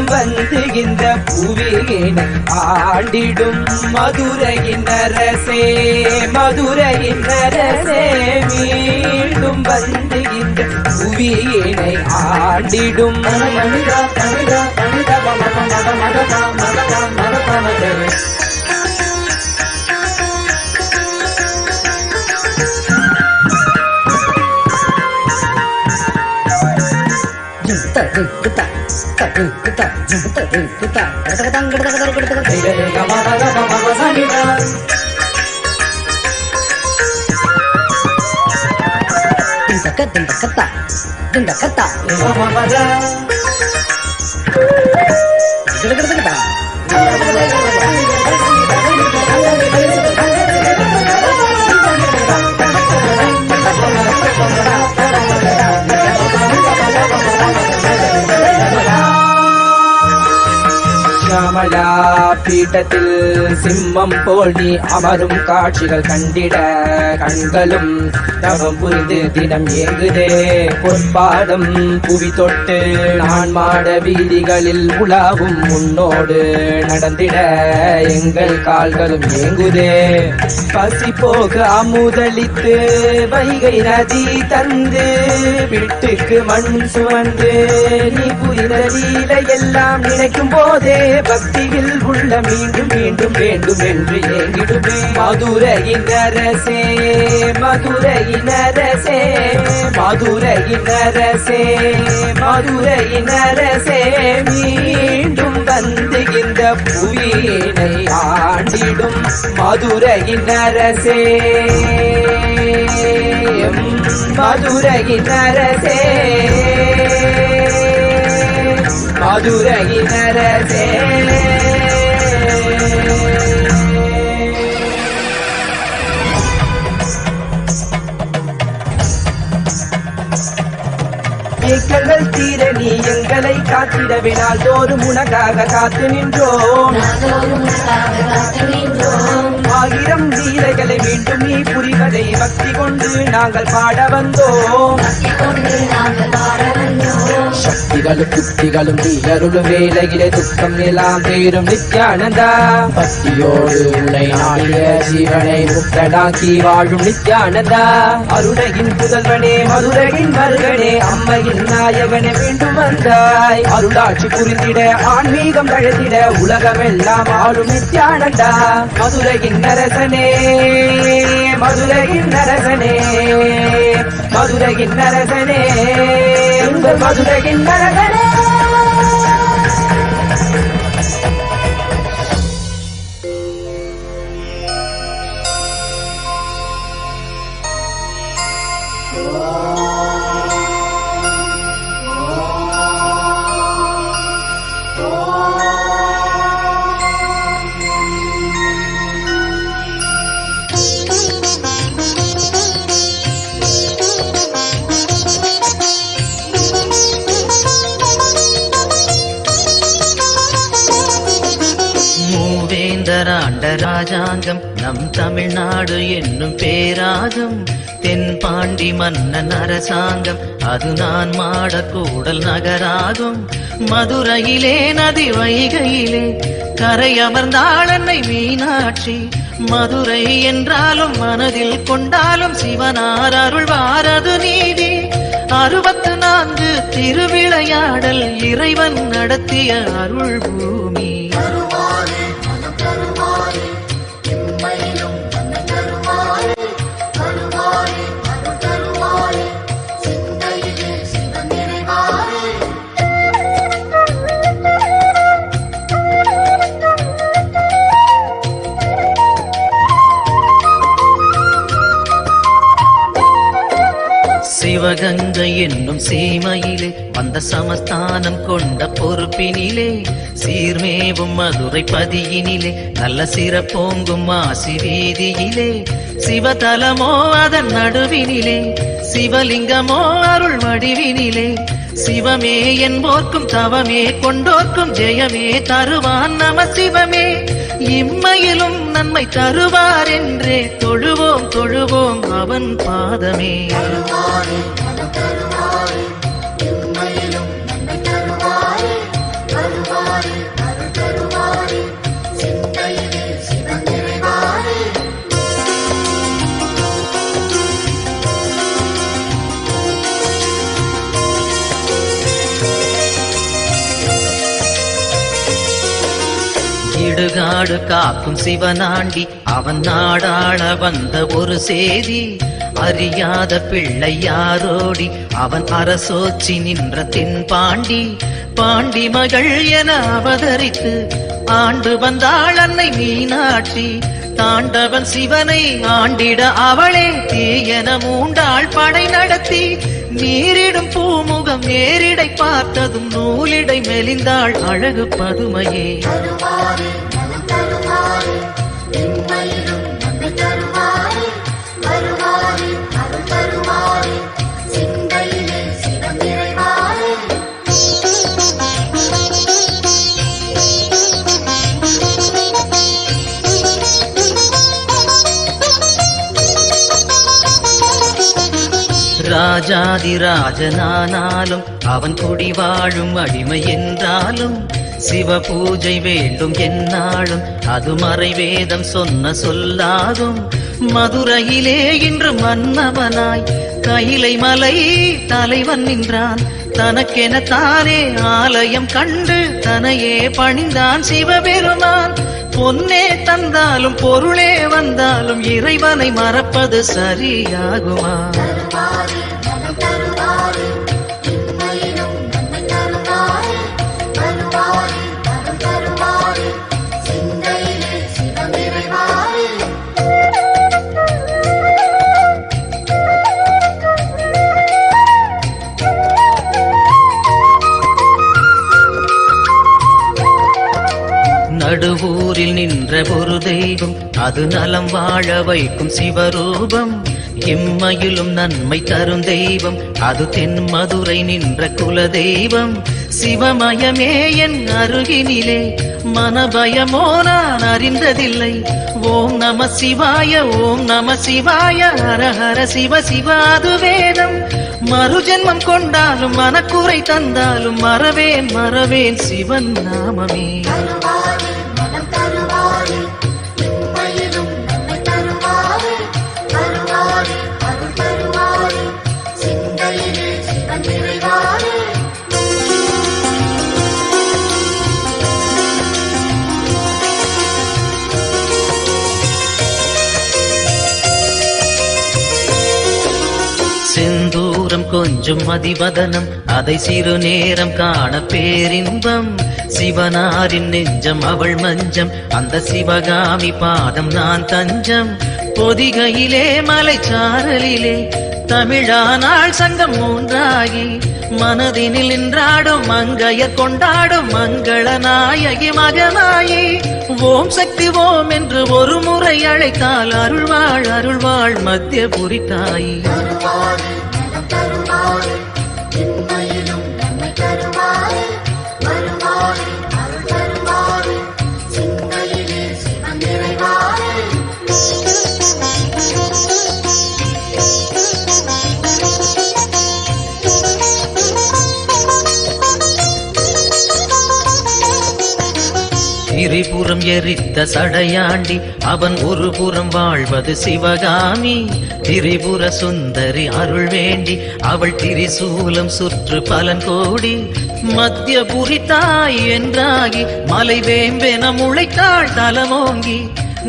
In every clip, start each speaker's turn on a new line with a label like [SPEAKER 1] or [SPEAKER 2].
[SPEAKER 1] வந்து இந்த புவியினை ஆண்டிடும் மதுரையின் அரசே மதுரையின் அரசே மீண்டும் வந்து இந்த புவியினை ஆண்டிடும் ஷியாமலா பீட்டத்தில் சிம்மம் போல் நீ அமரும் காட்சிகள் கண்டிட கண்களும் தவம் புரிந்து தினம் ஏங்குதே பொற்பாதம் புவி தொட்டு நான் மாட வீதிகளில் உலாவும் முன்னோடு நடந்திட எங்கள் கால்களும் ஏங்குதே பசி போக அமுதளித்து வைகை நதி தந்து வீட்டுக்கு மண் சுமந்து நீ புரிந்த லீலை எல்லாம் நினைக்கும் போதே பக்தியில் உள்ள மீண்டும் மீண்டும் வேண்டும் என்று ஏங்கிடுமே மதுரையின் அரசே மதுரையின் அரசே மதுரையின் அரசே மதுரையின் அரசே மீண்டும் வந்து இந்த புவியினை ஆண்டிடும் மதுரையின் அரசே மதுரையின் அரசே மதுரையின் அரசே ஏக்கங்கள் தீர நீ எங்களை காத்திடவினால் தோறும் உனக்காக காத்து நின்றோம் ஆயிரம் லீலைகளை மீண்டும் நீ புரிவதை பக்தி கொண்டு நாங்கள் பாட வந்தோம் சக்திகளும் புத்திகளும் நீயருளும் வேலையிலே துக்கம் எல்லாம் தீரும் நித்யானந்தா பக்தியோடு உன்னை நாடிய ஜீவனை முக்தனாக்கி வாழும் நித்யானந்தா அருணையின் புதல்வனே மதுரையின் மருகனே அம்மையின் நாயகனே மீண்டும் வந்தாய் அருளாட்சி புரிந்திட ஆன்மீகம் தழுத்திட உலகமெல்லாம் ஆளும் நித்யானந்தா மதுரையின் அரசனே மதுரையின் அரசனே மதுரையின் அரசனே உங்கள் மதுரையின் அரசனே ராஜாங்கம் நம் தமிழ்நாடு என்னும் பேராகும் தென்பாண்டி மன்னன் அரசாங்கம் அது நான் மாட கூடல் நகராகும் மதுரையிலே நதி வைகையிலே கரை அமர்ந்தாள் அன்னை மீனாட்சி மதுரை என்றாலும் மனதில் கொண்டாலும் சிவனார் அருள்வாரது நீதி 64 திருவிளையாடல் இறைவன் நடத்திய அருள் பூமி சிவகங்கை என்னும் சீமையிலே வந்த சமஸ்தானம் கொண்ட பொறுப்பினிலே சீர்மேவும் மதுரை பதியினிலே நல்ல சிறப்போங்கும் மாசி வீதியிலே சிவதலமோ அதன் நடுவினிலே சிவலிங்கமோ அருள் வடிவினிலே சிவமே என்போர்க்கும் தவமே கொண்டோர்க்கும் ஜெயமே தருவான் நம சிவமே இம்மையிலும் நன்மை தருவார் என்றே தொழுவோம் தொழுவோம் அவன் பாதமே
[SPEAKER 2] இம்மையிலும் நன்மை தருவாரே இடுகாடு காக்கும் சிவனாண்டி அவன் நாடாள வந்த ஒரு சேதி அறியாத பிள்ளை யாரோடி அவன் அரசோச்சி நின்ற தென்பாண்டி பாண்டி மகள் என அவதரித்து ஆண்டு வந்தாள் அன்னை மீனாட்சி தாண்டவன் சிவனை ஆண்டிட அவளே தீயன மூண்டாள் படை நடத்தி நீரிடும் பூமுகம் நேரிடை பார்த்ததும் நூலிடை மெலிந்தாள் அழகு பதுமையே. ராஜாதிராஜனானாலும் அவன் குடி வாழும் அடிமை என்றாலும் சிவ பூஜை வேண்டும் என்னாலும் அது மறைவேதம் சொன்ன சொல்லாகும். மதுரையிலே இன்று மன்னவனாய் கைலை மலை தலைவன் நின்றான் தனக்கென தானே ஆலயம் கண்டு தனையே பணிந்தான் சிவபெருமான். பொன்னே தந்தாலும் பொருளே வந்தாலும் இறைவனை மறப்பது சரியாகுமா? நடுவூரில் நின்ற ஒரு தெய்வம் அது நலம் வாழ வைக்கும் சிவரூபம். இம்மையிலும் நன்மை தரும் தெய்வம் அது தென் மதுரை நின்ற குல தெய்வம். சிவமயமே என் அருகினிலே மனபயமோ நான் அறிந்ததில்லை. ஓம் நம சிவாய ஓம் நம சிவாய ஹர ஹர சிவ சிவாது வேதம். மறுஜென்மம் கொண்டாலும் மனக்குறை தந்தாலும் மறவேன் மறவேன் சிவன் நாமமே. செந்தூரம் கொஞ்சம் மதிவதனம் அதை சிறு நேரம் காண பேரின்பம். சிவனாரின் நெஞ்சம் அவள் மஞ்சம் அந்த சிவகாமி பாதம் நான் தஞ்சம். பொதிகையிலே மலைச்சாரலிலே தமிழானாள் சங்கம் மூன்றாகி மனதினில் நின்றாடும் மங்கையர் கொண்டாடும் மங்கள நாயகி மகனாயி. ஓம் சக்தி ஓம் என்று ஒரு முறை அழைத்தால் அருள்வாள் அருள்வாள் மத்தியபுரி தாயி. திரிபுரம் எரித்த சடையாண்டி அவன் ஒரு புறம் வாழ்வது சிவகாமி. திரிபுர சுந்தரி அருள் வேண்டி அவள் திரிசூலம் சுற்று பலன் கோடி. மத்தியபுரி தாய் என்றாகி மலை வேம்பென முளைத்தாள் தலமோங்கி.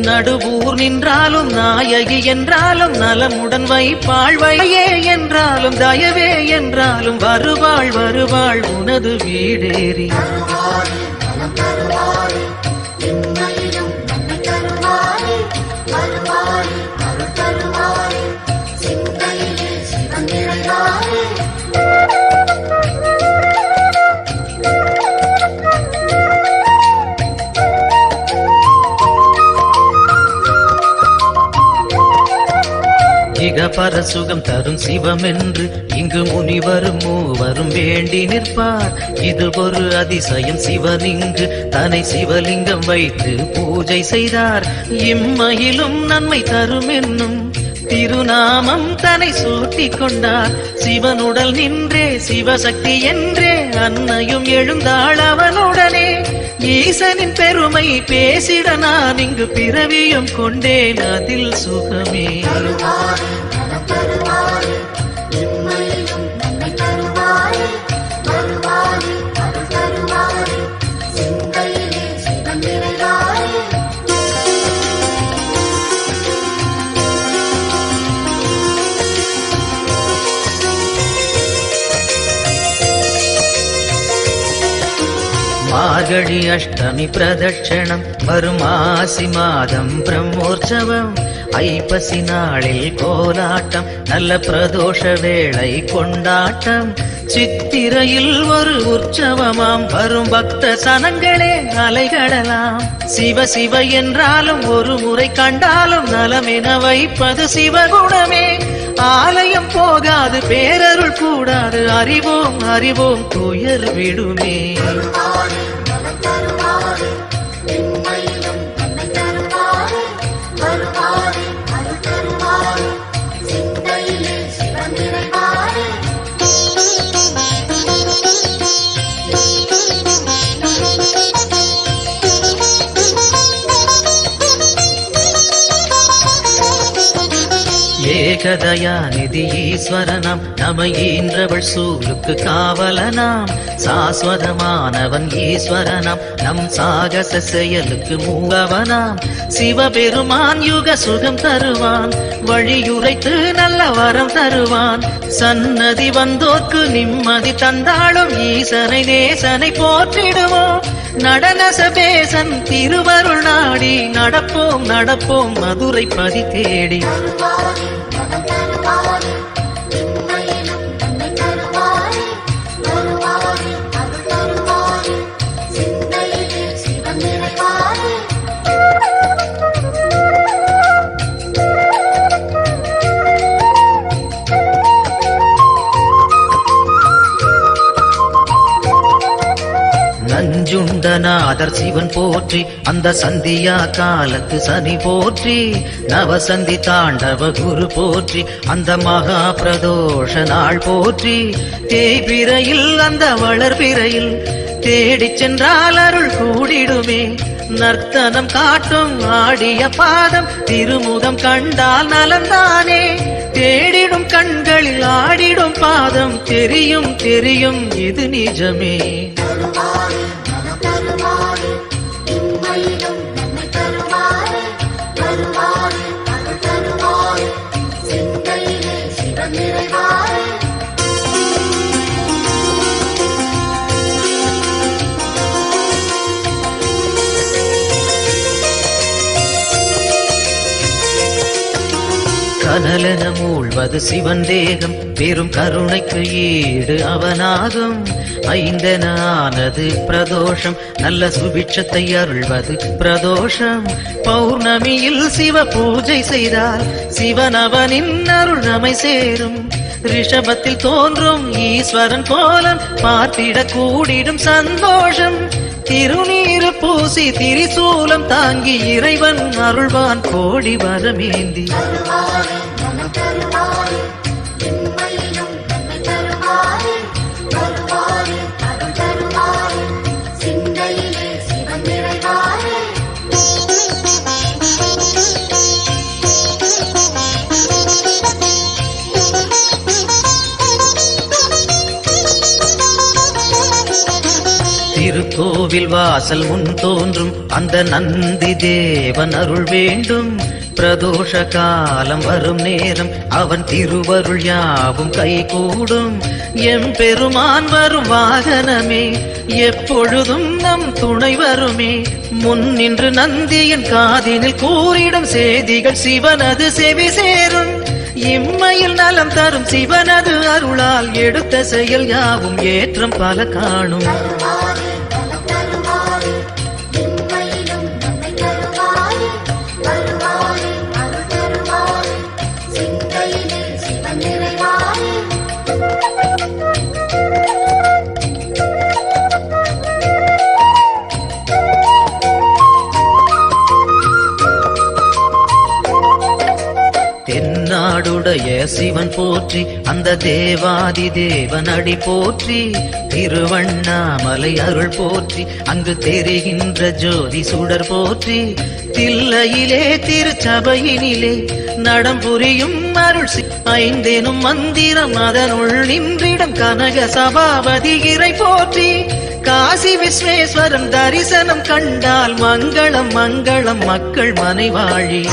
[SPEAKER 2] நடுவூர் நின்றாலும் நாயகி என்றாலும் நலமுடன் வைப்பாள். வையே என்றாலும் தயவே என்றாலும் வருவாள் வருவாள் உனது வீடேறி. இகபர சுகம் தரும் சிவம் என்று இங்கு முனிவரும் மூவரும் வேண்டி நிற்பார். இது ஒரு அதிசயம் சிவலிங்கு தன்னை சிவலிங்கம் வைத்து பூஜை செய்தார். இம்மையிலும் நன்மை தரும் என்னும் திருநாமம் தன்னை சூட்டிக் கொண்டார். சிவனுடல் நின்றே சிவசக்தி என்றே அன்னையும் எழுந்தாள் அவனுடனே. ஈசனின் பெருமை பேசிட நான் இங்கு பிறவியும் கொண்டேன் அதில் சுகமே. மார்கழி அஷ்டமி பிரதட்சணம் வரும் ஆசி மாதம் பிரம்மோற்சவம் ஐப்பசி நாளில் கோலாட்டம் நல்ல பிரதோஷ வேளை கொண்டாட்டம் சித்திரையில் ஒரு உற்சவமாம் வரும் பக்த சனங்களே அலைகடலாம். சிவ சிவ என்றாலும் ஒரு முறை கண்டாலும் நலமென வைப்பது சிவகுணமே. ஆலயம் போகாது பேரருள் கூடாது அறிவோம் அறிவோம் துயர் விடுமே. ஏகதயாநிதி ஈஸ்வரனாம் நம ஈன்றவள் சூலுக்கு காவலனாம். சாஸ்வதமானவன் ஈஸ்வரனாம் நம் சாகச செயலுக்கு மூலவனாம். சிவபெருமான் யுக சுகம் தருவான் வழியுரைத்து நல்ல வரம் தருவான். சன்னதி வந்தோர்க்கு நிம்மதி தந்தாலும் ஈசனை நேசனை போற்றிடுவோம். நடன சபேசன் திருவருள் நாடி நடப்போம் நடப்போம் மதுரை பதி தேடி. நஞ்சுண்டநாதர் சிவன் போற்றி அந்த சந்தியா காலத்து சனி போற்றி. நவசந்தி தாண்டவ குரு போற்றி அந்த மகா பிரதோஷ நாள் போற்றி. தேய்பிரையில் அந்த வளர்பிரையில் தேடிச் சென்றால் அருள் கூடிடுமே. நர்த்தனம் காட்டும் ஆடிய பாதம் திருமுகம் கண்டால் நலந்தானே. தேடிடும் கண்களில் ஆடிடும் பாதம் தெரியும் தெரியும் இது நிஜமே. கனலென மூழ்வது சிவன் தேகம் பெரும் கருணைக்கு ஈடு அவனாகும். ஐந்தென ஆனது பிரதோஷம் நல்ல சுபிட்சத்தை அருள்வது பிரதோஷம். பௌர்ணமியில் சிவ பூஜை செய்தால் சிவனவனின் அருள் நம்மை சேரும். ரிஷபத்தில் தோன்றும் ஈஸ்வரன் கோலம் பார்த்திட கூடிடும் சந்தோஷம். திருநீரு பூசி திரிசூலம் தாங்கி இறைவன் அருள்வான் கோடி வரமேந்தி. திருக்கோவில் வாசல் முன் தோன்றும் அந்த நந்தி தேவன் அருள் வேண்டும். பிரதோஷ காலம் வரும் நேரம் அவன் திருவருள் யாவும் கைகூடும். எம்பெருமான் வரும் வாகனமே எப்பொழுதும் நம் துணை வருமே. முன் நின்று நந்தியின் காதினில் கூறிடும் செய்திகள் சிவனது செவி சேரும். இம்மையில் நலம் தரும் சிவனது அருளால் எடுத்த செயல் யாவும் ஏற்றம் பல காணும். நாடுடைய சிவன் போற்றி, அந்த தேவாதி தேவன் அடி போற்றி. திருவண்ணாமலை அருள் போற்றி, அங்கு தெரிகின்ற ஜோதி சுடர் போற்றி. தில்லையிலே திருச்சபையினிலே நடம் புரியும் அருள் ஐந்தேனும் மந்திரம் அதனுள் நின்றிடம் கனக சபாபதி இறை போற்றி. காசி விஸ்வேஸ்வரன் தரிசனம் கண்டால் மங்களம் மங்களம் மக்கள் மனைவாழி.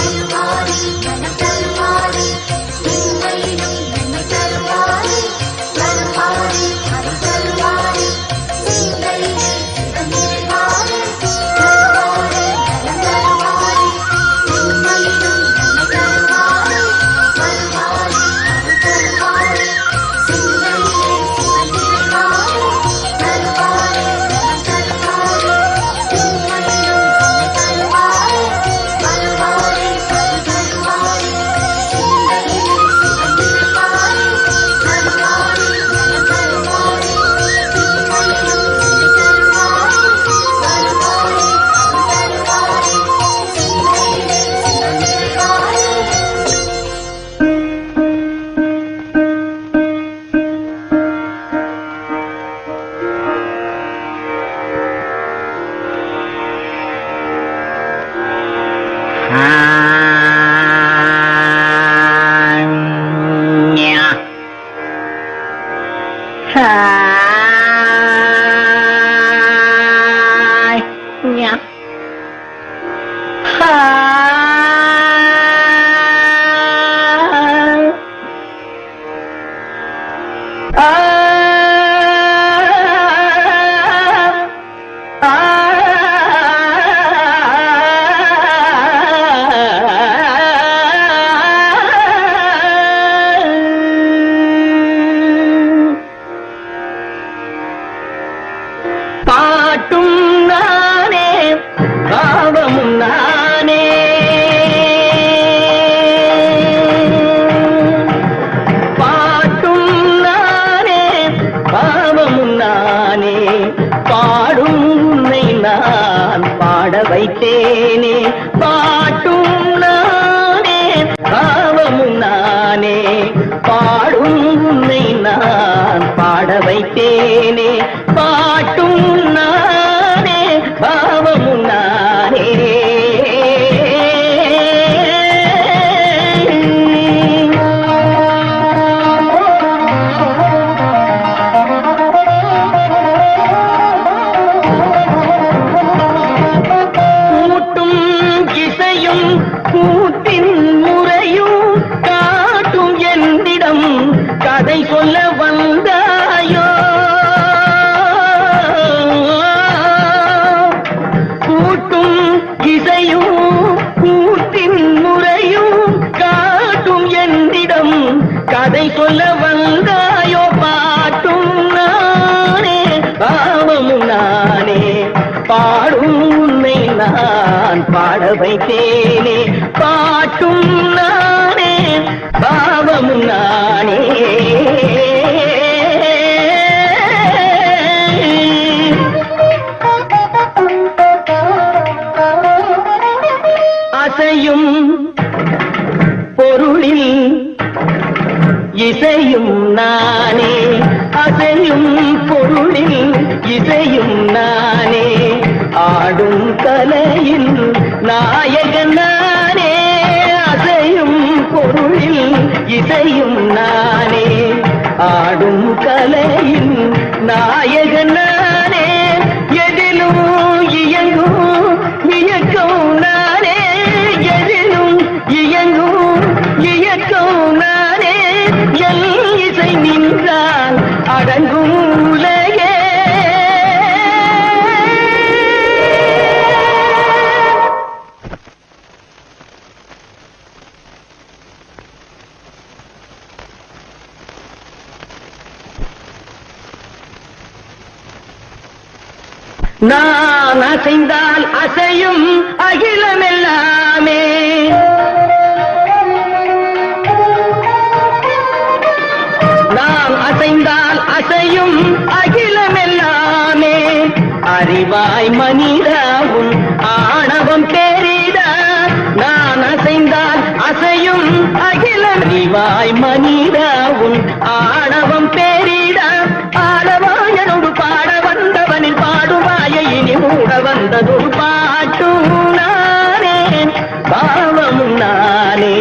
[SPEAKER 3] வைத்தேனே பாட்டும் நானே பாவமும் நானே பாடும் உன்னை நான் பாட வைத்தேனே பாட்டும் நானே பாவமும் நானே கூட்டின் முறையும் காட்டும் என்னிடம் கதை சொல்ல வந்தாயோ கூட்டும் இசையும் கூட்டின் முறையும் காட்டும் என்னிடம் கதை சொல்ல வந்தாயோ பாட்டும் நானே பாவமும் நானே பாடும் உன்னை நான் பாட வைத்தேனே பாட்டும் நானே பாவமும் நானே அசையும் பொருளில் இசையும் நானே அசையும் பொருளில் இசையும் நானே ஆடும் கலையில் நாயகன் நானே அசையும் பொருளில் இசையும் நானே ஆடும் கலையில் நாயகன் நானே எதிலும் இயங்கும் இயக்கம் நானே எதிலும் இயங்கும் இயக்கம் நானே எல் இசை நின்றால் அடங்கும் உலகே நான் அசைந்தால் அசையும் அகிலமெல்லாமே நான் அசைந்தால் அசையும் அகிலமெல்லாமே அறிவாய் மனிதாவும் ஆணவம் பெரிதா நான் அசைந்தால் அசையும் அகிலம் அறிவாய் மனிதாவும் ஆணவம் பேரிட ஆடவாயனோடு பாட வந்தவனின் பாடுவாயை இனி மூட வந்ததொரு பாட்டும் நானே பாவமும் நானே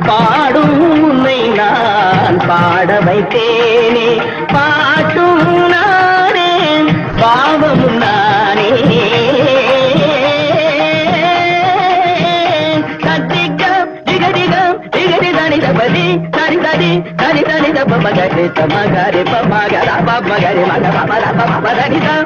[SPEAKER 3] பாடும் உன்னை நான் பாட வைத்தேனே பாட்டும் நானே பாவமும் நானே சத்திகம் திகதிகம் திகதி தனி தபதி தனி தனி தனி தனி தப மகரி தமகரி பமகர பமகரி மக பமர பமரனிதா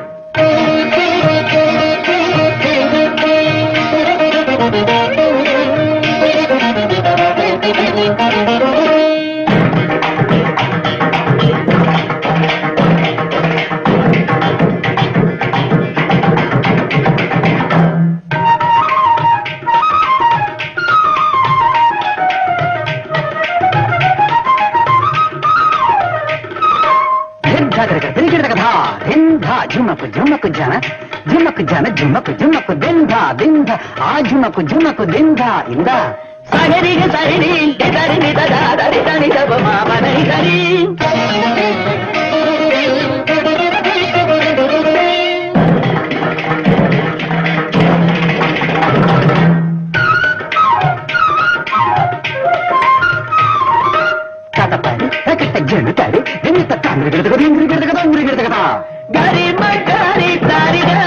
[SPEAKER 3] झुमक झुमक जाना झुमक जाना झुमक झुमक दिंधा दिंधा आ झुमक झुमक दिंधा इंदा सागरी ग सागरी दरी नि दा दरी दनी दब मा बनी दरी काटपारी कट्ट जनतारी दिनित तांद्र गिरदग इंद्र गिरदग उंग्र गिरदग गरी मगरी तारिगा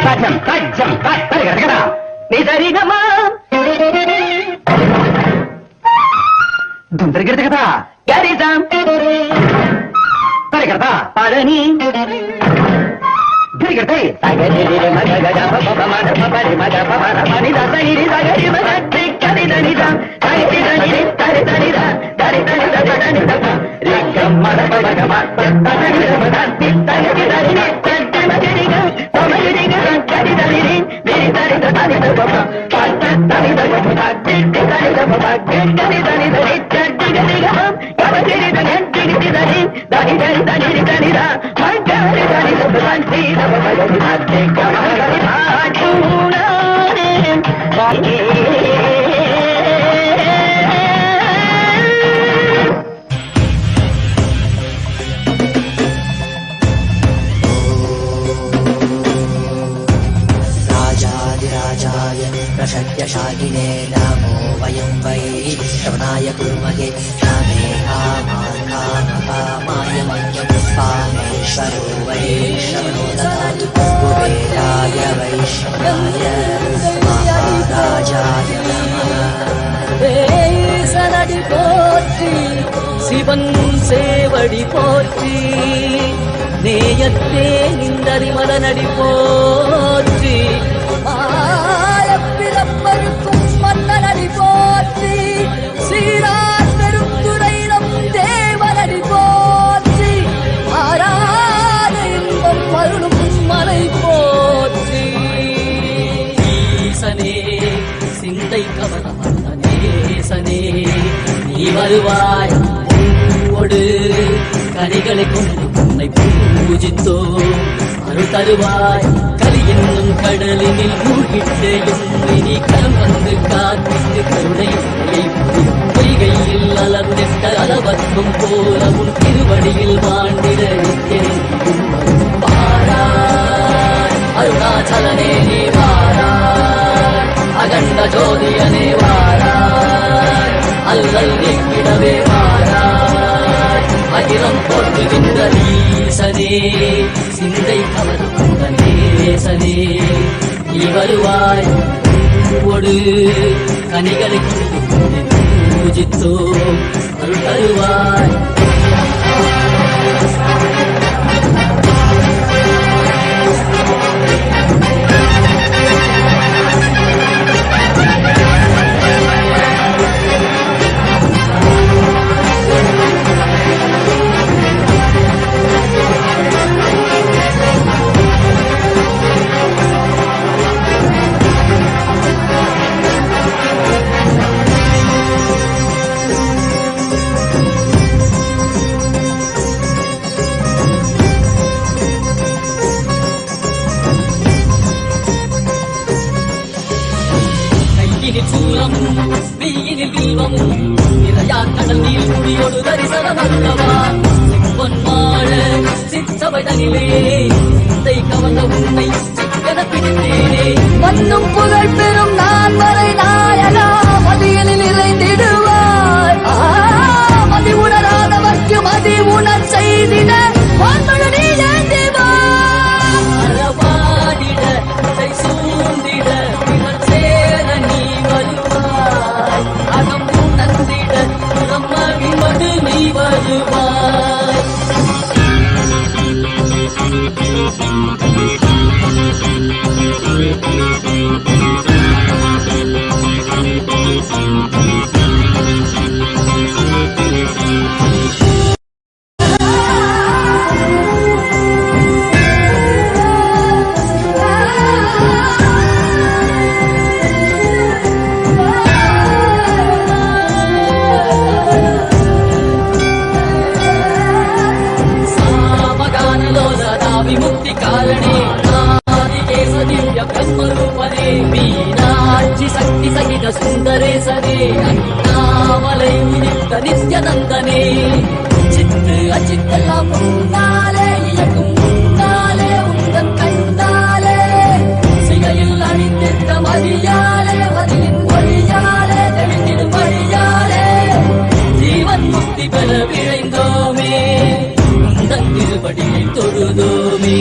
[SPEAKER 3] tajam tajam tarik kata ni dari gama dum tarik kata gari jam tarik kata padani gari kata saga diri maga gaga papa mana papa ni maga papa mani da sai ni saga ni maga tikari dani da sai ni dani tari tari da dari tari da padani da rigam mara papa gama tani da padani tani dari ni tani magari ga magari ga tani dari ni meri tari da tani da papa pata tani da papa tikari da papa tani dari dari tani gari ga magari da tani dari dari dari tani tani da magari tani da padani da papa tani gama gari paatuna ne
[SPEAKER 4] प्रशक्यशालिने नमो वयं वै श्रवणाय कुर्महे नमे कामाय मह्यं कामेश्वरो वै श्रवणो ददातु कुबेराय वै श्रवणाय महाराजाय नमः சனடி போற்றி சிவன் சேவடி போற்றி நேயத்தே நின்றறிமலனடி போற்றி பிறப்பருக்கும் மன்னனடி போற்றி சீரார் பெருந்துரையிடம் தேவனடி போற்றி ஆராத இன்பம் அருளும் மலை போற்றி ஈசனே சிந்தை கவனமன்னேசனே நீ வருவாய் பூவோடு கனிகளை கொண்டு உன்னை பூஜித்தோ அருள் தருவாய் கலி என்னும் கடலினில் மூழ்கிட்டு நீ கரம் வந்து காத்திட்டு கருணை பொய்கையில் அலர்ந்திட்ட அளவற்றும் போலவும் திருவடியில் வாண்டிட வாராய் அருணாச்சலனே நீ வாராய் அகண்ட ஜோதியனே வாராய் அல்லல் நீக்கிடவே வாராய் அகிலம் போற்றுகின்ற ஈசனே சிந்தை கவர்ந்த நேசனே நீ வருவாய் பூவோடு கனிகளை கொண்டு பூஜித்தோ அருள் தருவாய் தனிலே கவர்ந்த உன்னை சிக்கன பிடித்தேனே. மண்ணும் புகழ் பெறும் நான் வரை நாயகா மதியலில் இறைந்திடுவாய். மதி உணராதவர்க்கு மதி உணர் செய்திட வான்மழு நீ ஏந்திவாடிட சூழ்ந்திட பிறர் சேர நீ வருவாய். அகம் உணர்ந்திட புறம் மகிழ்வது நீ வருவாய். विमुक्ति कारणे आदिकेश दिव्य ब्रह्मरूपने मीनाक्षि शक्ति सहित सुंदरे सने अन्नामलै उदित नित्यानंदने चित्त अचित्तला मुन्नाले इयक्कुम मुन्नाले उन्दन कण्डाले सिगैयिल अणित्तिट्ट मदियाले मदिயின் வழியாலே தெளிந்திடும் வழியாலே ஜீவன் முக்தி பெற விழைந்தோமே திருப்படியை தொழுதோமே.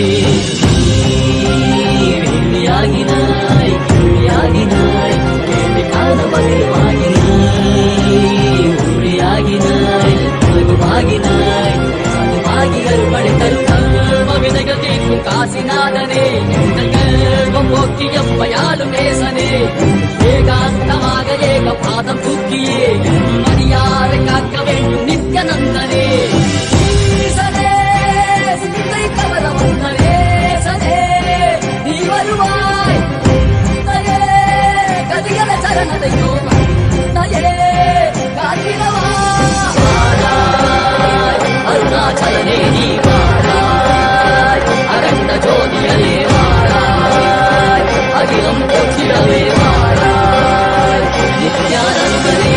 [SPEAKER 4] வேண்டியாகினாய் கேள்வியாகினாய் கேள்வி காண பதிலுமாகினாய் ஒளியாகினாய் உலகுமாகினாய் அதுமாகி அருள்படை தரும் கல்வ விதைகள் தீர்க்கும் காசிநாதனே எங்கள் கல்வம் போக்கி எப்பயாலும் நேசனே ஏகாந்தமாக ஏக பாதம் தூக்கியே மணியாரை காக்க வேண்டும் நித்யானந்தனே. அருணாச்சலனே நீ வாராய் அகண்ட ஜோதியலே வாராய் அகிலம் போற்றிடவே வாராய் நித்யானந்தனே.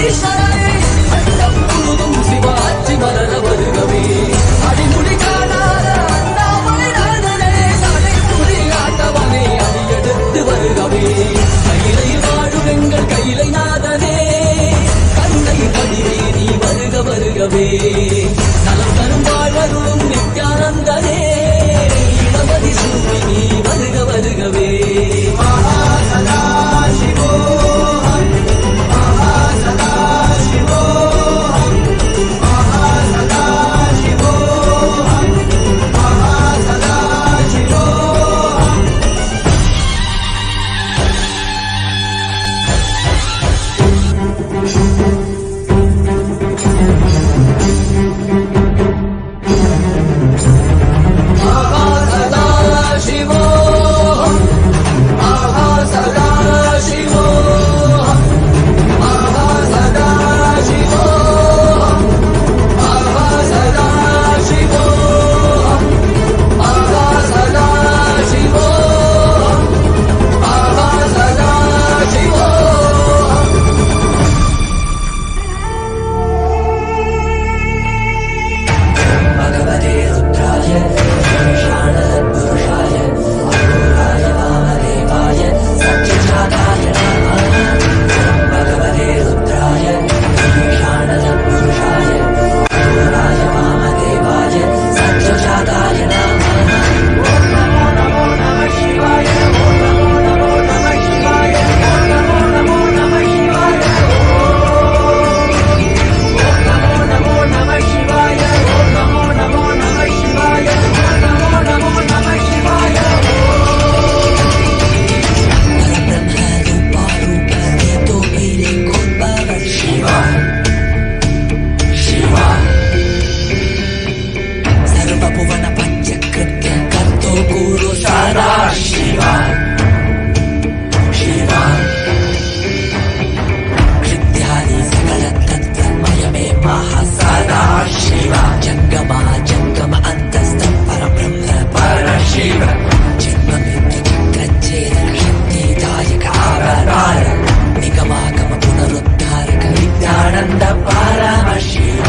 [SPEAKER 4] ஈஸ்வரனே அண்டம் முழுதும் சிவாச்சி மலர வருகவே அடிமுடி காணாத அண்ணாமலை நாதனே நடை புரியாதவனே அடியெடுத்து வருகவே கையிலை வாழும் எங்கள் கையிலை நாதனே கண்ணை வடிவே நீ வருக வருகவே நலம் தரும் வாழ்வரும் நித்யானந்தனே இடமதி சூழி நீ வருக வருகவே Paramashiva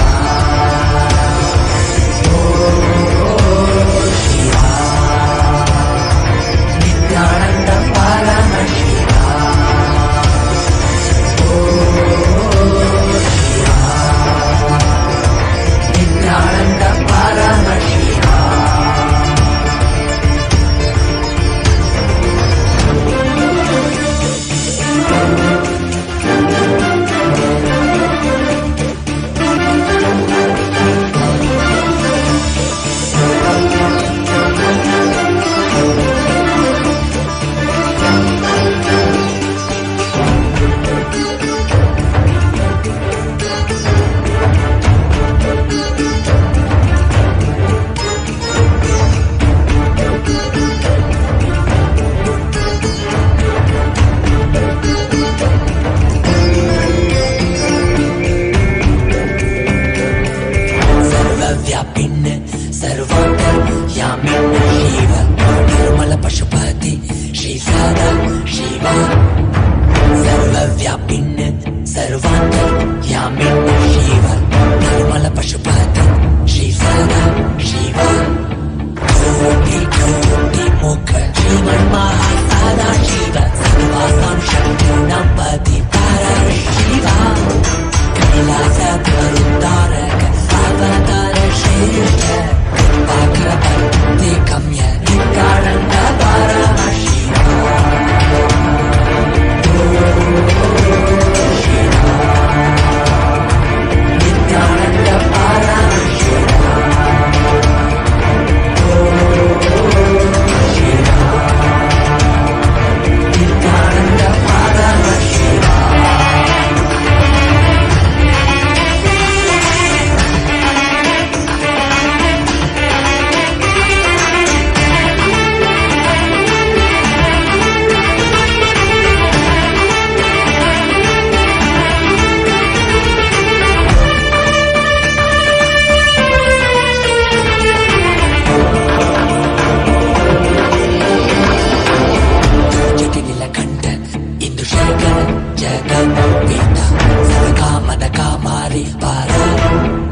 [SPEAKER 4] शेखर जगन्मीता सर्वकामद कामारि पारा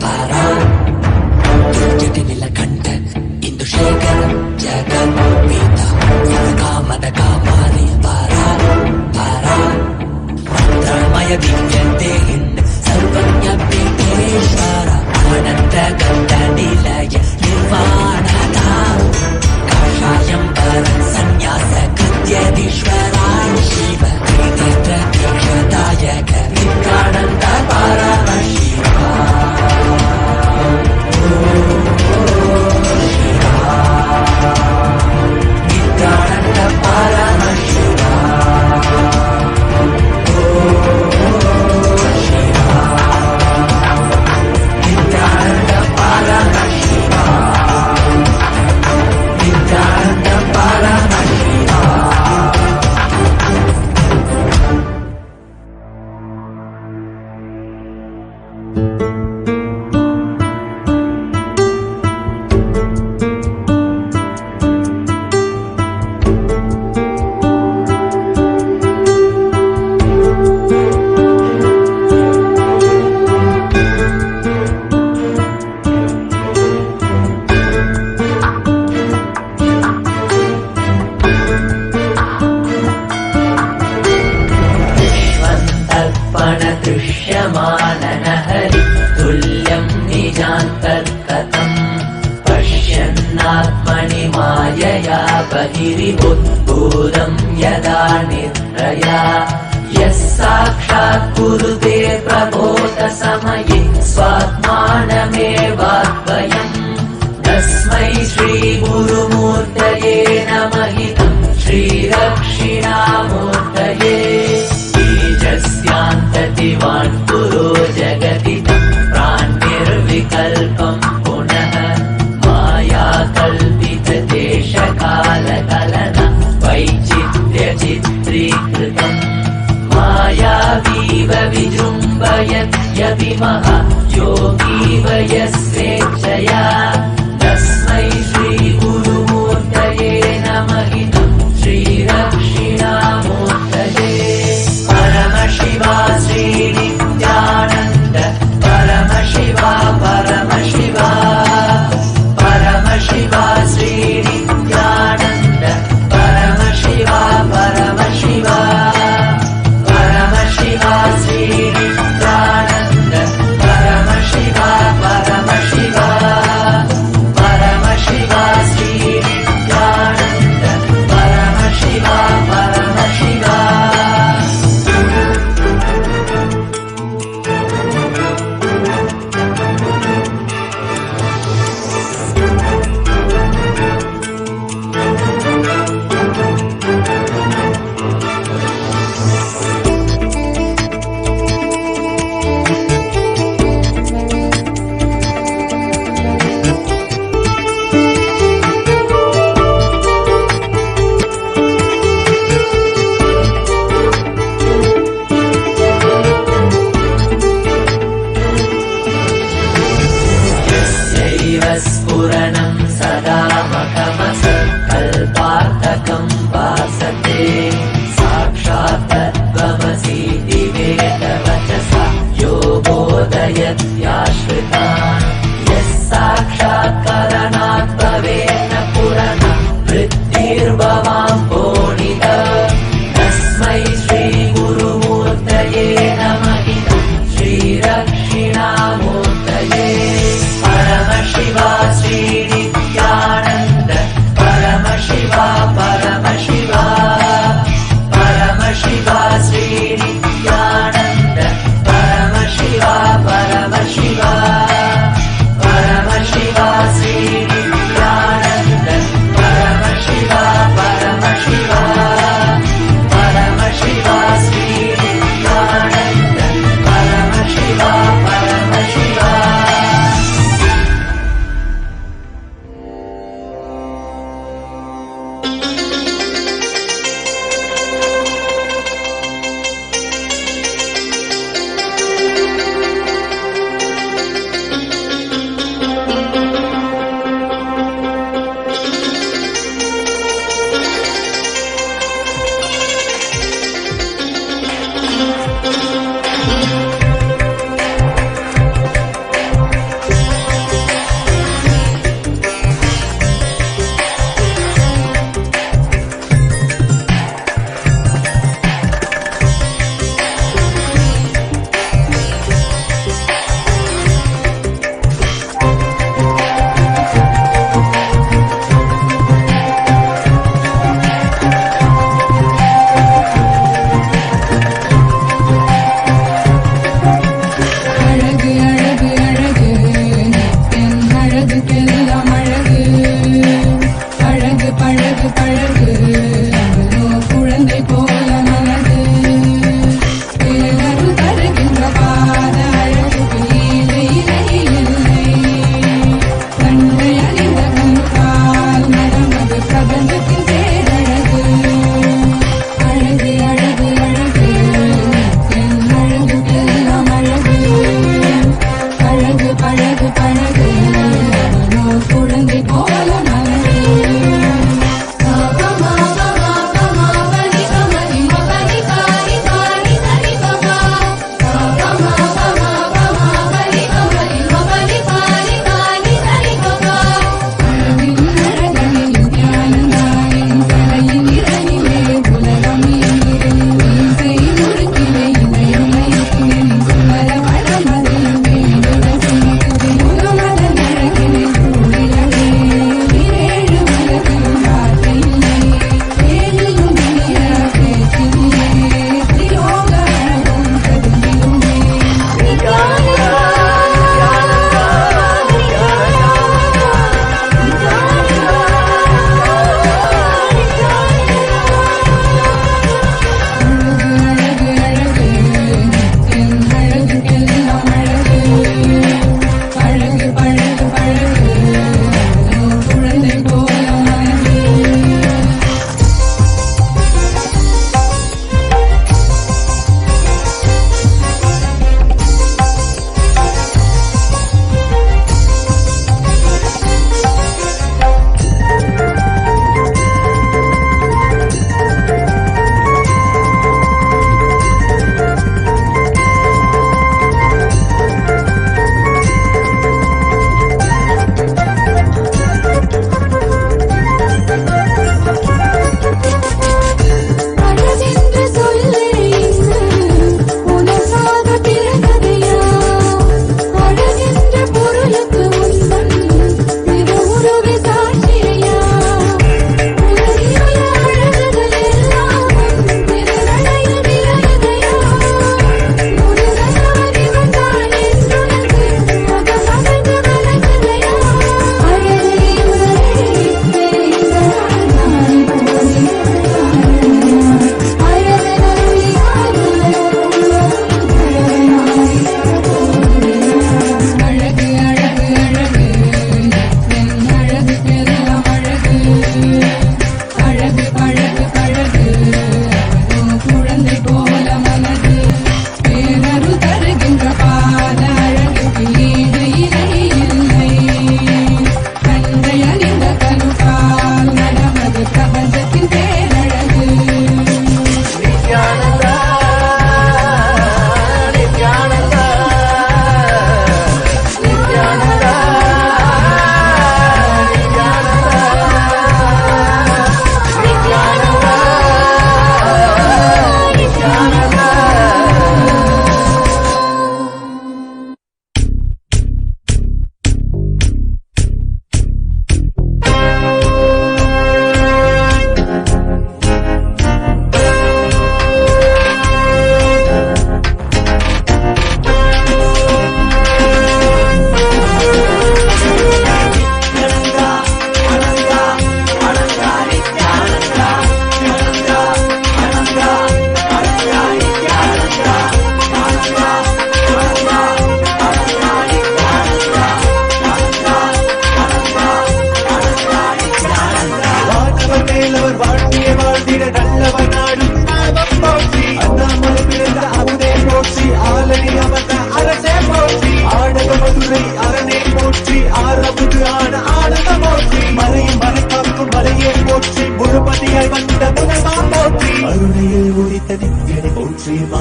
[SPEAKER 4] पारा दुर्जटि नीलकण्ठ इंदुशेखर जगन्मीता सर्वकामद कामारि पारा पारा मंत्रमय दिव्यन्ते सर्वज्ञ पीठेश्वर आनन्द गन्ध निलय निर्वाणता काषायम्बर सन्न्यास कृत्यधीश्वरा शिव त्रिनेत्र दीक्षदायक नित्यानन्द परमशिवा नित्यानन्द परमशिवा नित्यानन्द परमशिवा नित्यानन्द परमशिवा दृश्यमाननहरि तुल्यं निजान्तर्गतम् पश्यन्नात्मनि मायया बहिरिवुद्भूतं यदा निद्रया यः साक्षात् कुरुते प्रबोधसमये स्वात्मानमेवाद्वयम् तस्मै श्रीगुरुमूर्तये नमः श्रीदक्षिणामूर्तये बीजस्यान्ततिवान् पुरो जगति प्राणिर्विकल्पम् पुनः मायाकल्पितदेशकालकलन वैचित्र्यचित्रीकृतम् मायावीव विजृम्भयत्यभिमः योगीव यस्वेच्छया तस्मै श्रीगुरुमूर्तये नमः श्रीदक्षिणामूर्तये परमशिवा श्रीनित्यानन्द परमशिवा परमशिवा परमशिवा श्रीनित्यानन्द परमशिवा परमशिवा परमशिवा श्रीनित्यानन्द परमशिवा परमशिवा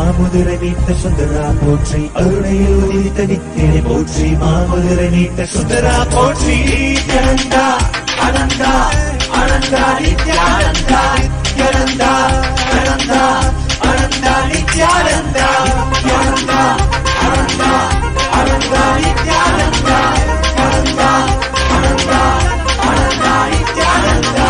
[SPEAKER 5] மாமுதிரை நீட்ட சுந்தரா போற்றி அருணையில் உதித்த நித்தியனை போற்றி மாமுதிரை நீட்ட சுந்தரா போற்றி நித்யானந்தா அனந்தா அனந்தா நித்யானந்தா நித்யானந்தா அனந்தா அனந்தா நித்யானந்தா நித்யானந்தா அனந்தா அனந்தா நித்யானந்தா அனந்தா அனந்தா அனந்தா நித்யானந்தா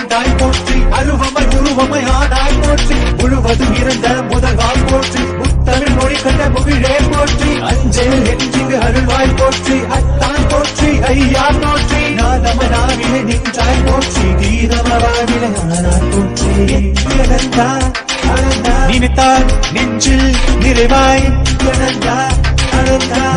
[SPEAKER 5] தாய் போற்றி அருவமாய் உருவமாய் ஆனாய் போற்றி முழுவதும் இருந்த முதல்வாய் போற்றி முத்தமிழ் மொழி கண்ட முகிழே போற்றி அஞ்சல் என்றிங்கு அருள்வாய் போற்றி அத்தான் போற்றி ஐயா போற்றி நாதமனாவிலே நின்றாய் போற்றி தீரமவாவிலே ஆனாய் போற்றி நித்யானந்தா அனந்தா நினைத்தால் நெஞ்சில் நிறைவாய் நித்யானந்தா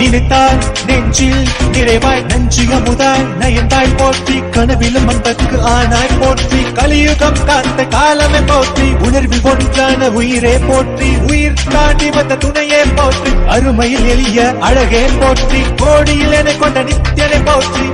[SPEAKER 5] நினைத்தால் நெஞ்சில் நிறைவாய் நஞ்சு அமுதாய் நயந்தாய் போற்றி கனவிலும் அன்பற்கு ஆனாய் போற்றி கலியுகம் காத்த காலமே போற்றி உணர்வில் ஒன்றான உயிரே போற்றி உயிர் தாண்டி வந்த துணையே போற்றி அருமையில் எளிய அழகே போற்றி கோடியில் என கொண்ட நித்தியனை போற்றி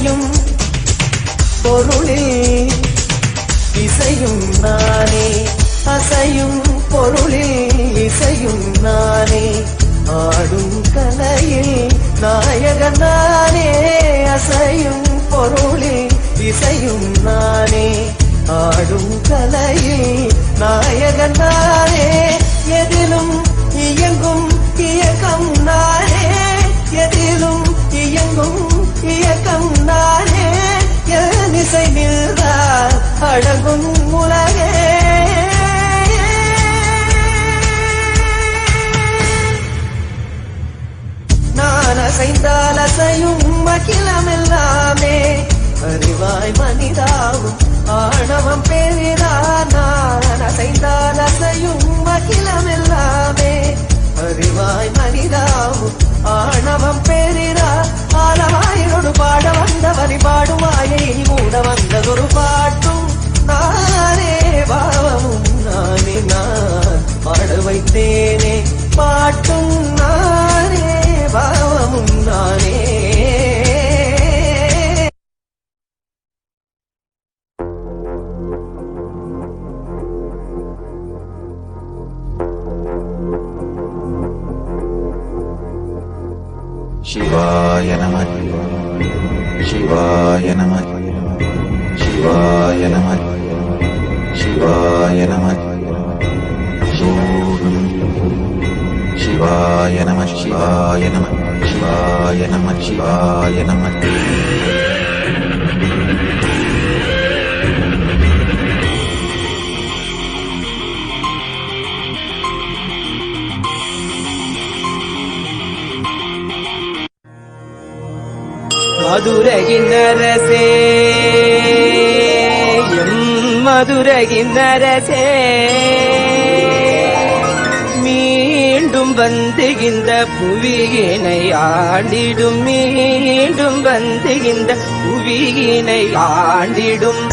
[SPEAKER 6] அசையும் பொருளில் இசையும் நானே, அசையும் பொருளில் இசையும் நானே, ஆடும் கலையில் நாயகன் நானே, அசையும் பொருளில் இசையும் நானே, ஆடும் கலையில் நாயகன் நானே, எதிலும் இயங்கும் இயக்கம் நானே, எதிலும் இயங்கும் இயக்கம் நானே, என் இசை நின்றால் அடங்கும் உலகே. நான் அசைந்தால் அசையும் அகிலமெல்லாமே, அறிவாய் மனிதாவும் ஆணவம் பெரிதா. நான் அசைந்தால் அசையும் அகிலமெல்லாமே, அறிவாய் மனிதாவும் ஆணவம் பெரிதா. ஆலவாயினோடு பாட வந்தவனை பாடுவாயை மூட வந்ததொரு பாட்டும் நானே, பாவமும் நானே, நான் பாட வைத்தேனே பாட்டும் நானே, பாவமும் நானே.
[SPEAKER 5] சிவாய நம சிவாய நம சிவாய நம சிவாய நம சிவாய நம சிவாய நம சிவாய நம சிவாய நம.
[SPEAKER 1] மதுரையின் அரசே எம் மதுரையின் அரசே, மீண்டும் வந்து இந்த புவியினை ஆண்டிடும், மீண்டும் வந்து இந்த புவியினை ஆண்டிடும்.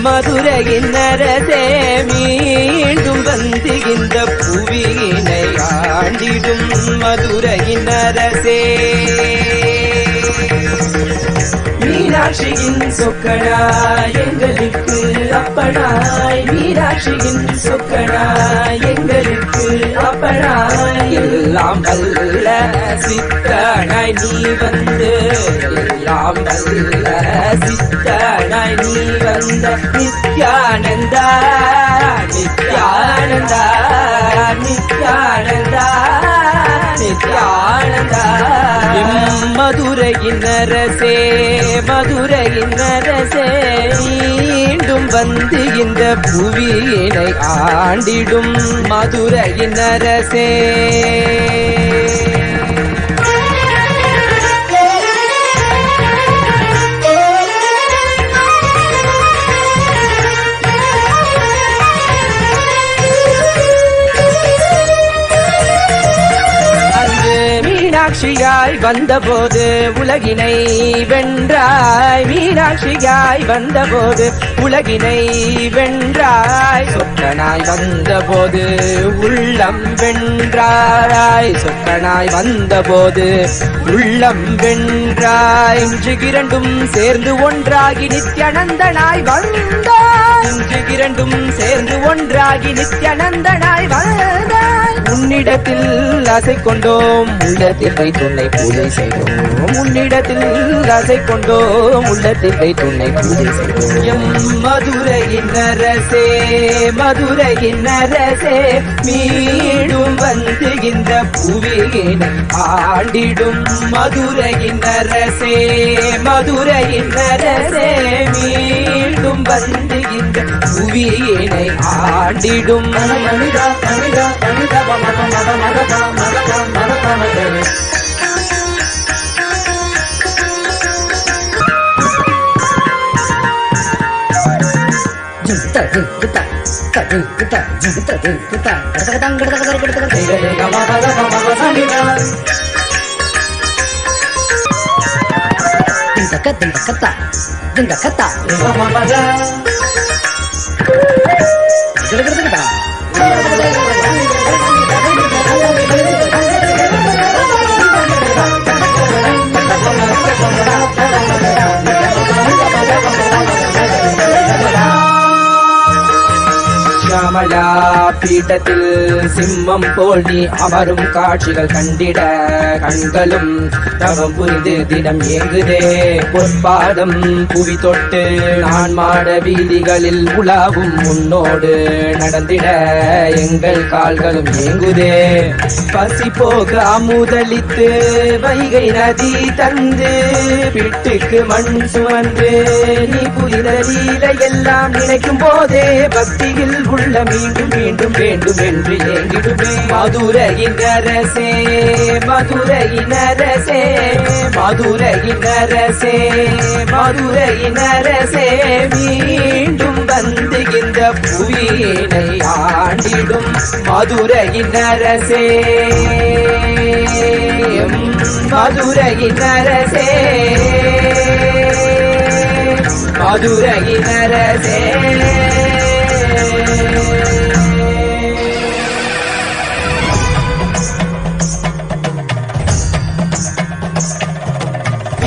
[SPEAKER 1] மதுரையின் அரசே, மீண்டும் வந்து இந்த புவியினை ஆண்டிடும். மதுரையின் அரசே, மீனாட்சியின் சொக்கனாய் எங்களுக்கு அப்பனாய், மீனாட்சியின் சொக்கனாய் எங்களுக்கு அப்பனாய், எல்லாம் வல்ல சித்தனாய் நீ வந்து, எல்லாம் வல்ல சித்தனாய் நீ வந்த நித்யானந்தா நித்யானந்தா நித்யானந்தா நித்யானந்தா. மதுரையின் அரசே, மதுரையின் அரசே, மீண்டும் வந்து இந்த புவியினை ஆண்டிடும். மதுரையின் அரசே, மீனாட்சியாய் வந்தபோது உலகினை வென்றாய், மீனாட்சியாய் வந்தபோது உலகினை வென்றாய், சொக்கனாய் வந்தபோது உள்ளம் வென்றாய், சொக்கனாய் வந்தபோது உள்ளம் வென்றாய். இன்று இரண்டும் சேர்ந்து ஒன்றாகி நித்யானந்தனாய் வந்தாய், இன்று இரண்டும் சேர்ந்து ஒன்றாகி நித்யானந்தனாய் வந்தாய். உன்னிடத்தில் ஆசை கொண்டோம், உள்ளத்தில் வைத்துன்னை பூஜை செய்தோம், உன்னிடத்தில் ஆசை கொண்டோம், உள்ளத்தில் வைத்துன்னை பூஜை செய்தோம். எம் மதுரையின் அரசே, மதுரையின் அரசே, மீண்டும் வந்து இந்த புவியினை ஆண்டிடும். மதுரையின் அரசே, மதுரையின் அரசே, மீண்டும் வந்து இந்த புவியினை ஆண்டிடும். மனிதா மனிதா மனிதா மத மத மத மத மத மத. ஜுத்த ஜுத்த ശ്യാമള പീഠത്തിൽ സിംഹം പോൽ നീ അമരും കാഴ്ചകൾ കണ്ടിട കൺകളും തവം പുരിത് ദിനം ഏங்குതേ பொற்பாதம் புவி தொட்டு நான் மாட வீதிகளில் உலாவும் உன்னோடு நடந்திட எங்கள் கால்களும் ஏங்குதே பசி போக அமுதளித்து வைகை நதி தந்து பிட்டுக்கு மண் சுமந்து நீ புரித லீலை எல்லாம் நினைக்கும் போதே பக்தியில் உள்ள மீண்டும் மீண்டும் வேண்டும் என்று ஏங்கிடுமே மதுரையின் அரசே மதுரையின் அரசே மதுரையின் அரசே மதுரையின் அரசே மீண்டும் வந்து இந்த புவியினை ஆண்டிடும் மதுரையின் அரசே மதுரையின் அரசே மதுரையின் அரசே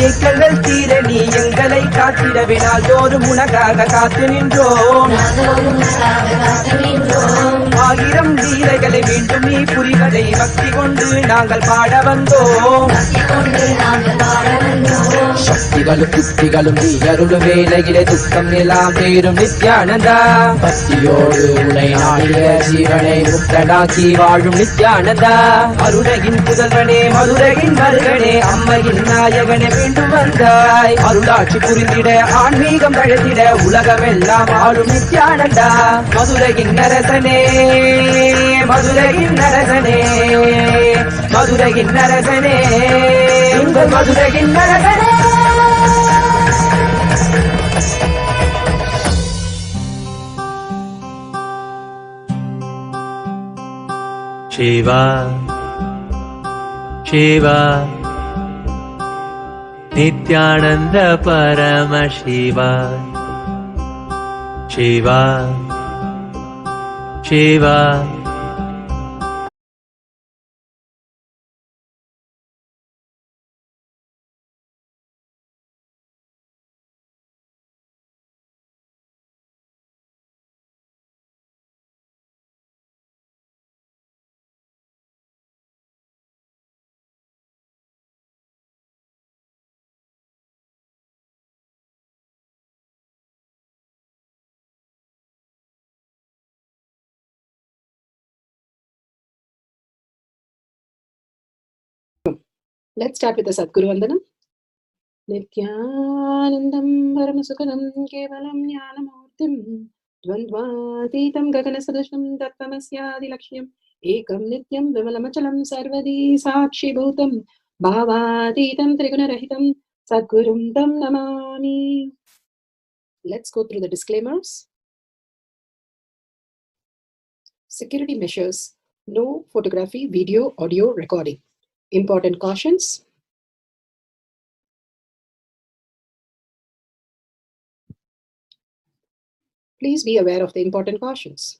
[SPEAKER 1] ஏக்கங்கள் தீர நீ எங்களை காத்திடவே நாள்தோறும் உனக்காக காத்து நின்றோம் ஆயிரம் லீலைகளை மீண்டும் நீ புரிவதை பக்தி கொண்டு நாங்கள் பாட வந்தோம் சக்திகளும் புத்திகளும் நீ அருளும் வேலையிலே துக்கம் எல்லாம் தேரும் நித்யானந்தா பக்தியோடு உனை நாடிய ஜீவனை முக்தனாக்கி வாழும் நித்யானந்தா அருணையின் புதல்வனே மதுரையின் மருகனே அம்மையின் நாயகனே மீண்டும் வந்தாய் அருளாட்சி புரிந்திட ஆன்மீகம் தழைத்திட உலகமெல்லாம் ஆளும் நித்யானந்தா மதுரையின் அரசனே மதுரையின் அரசனே மதுரையின் அரசனே உங்கள் மதுரையின் அரசனே
[SPEAKER 7] Shiva, Shiva, Nithyananda Paramashiva, Shiva, Shiva.
[SPEAKER 8] Let's start with the Sadguru Vandanam. Nithyanandam Paramasukadam Kevalam Jnanamurtim Dvandvatitam Gaganasadasham Tattvamasyaadi Lakshmyam Ekam Nityam Vimalamachalam Sarvadi Sakshi Bhutam Bhavatitam Trigunarahitam Sadgurum Tam Namami. Let's go through the disclaimers. Security measures. No photography, video, audio recording. Important cautions. Please be aware of the important cautions.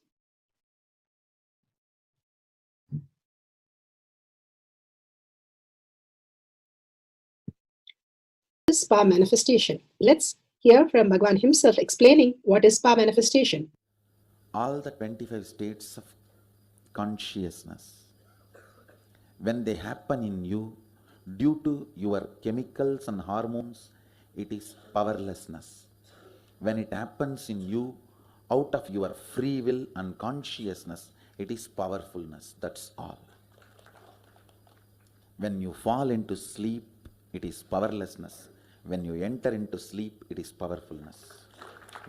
[SPEAKER 8] Spa manifestation. Let's hear from Bhagwan himself explaining what is spa manifestation.
[SPEAKER 9] All the 25 states of consciousness, when they happen in you due to your chemicals and hormones, it is powerlessness. When it happens in you out of your free will and consciousness, it is powerfulness. That's all. When you fall into sleep, it is powerlessness. When you enter into sleep, it is powerfulness.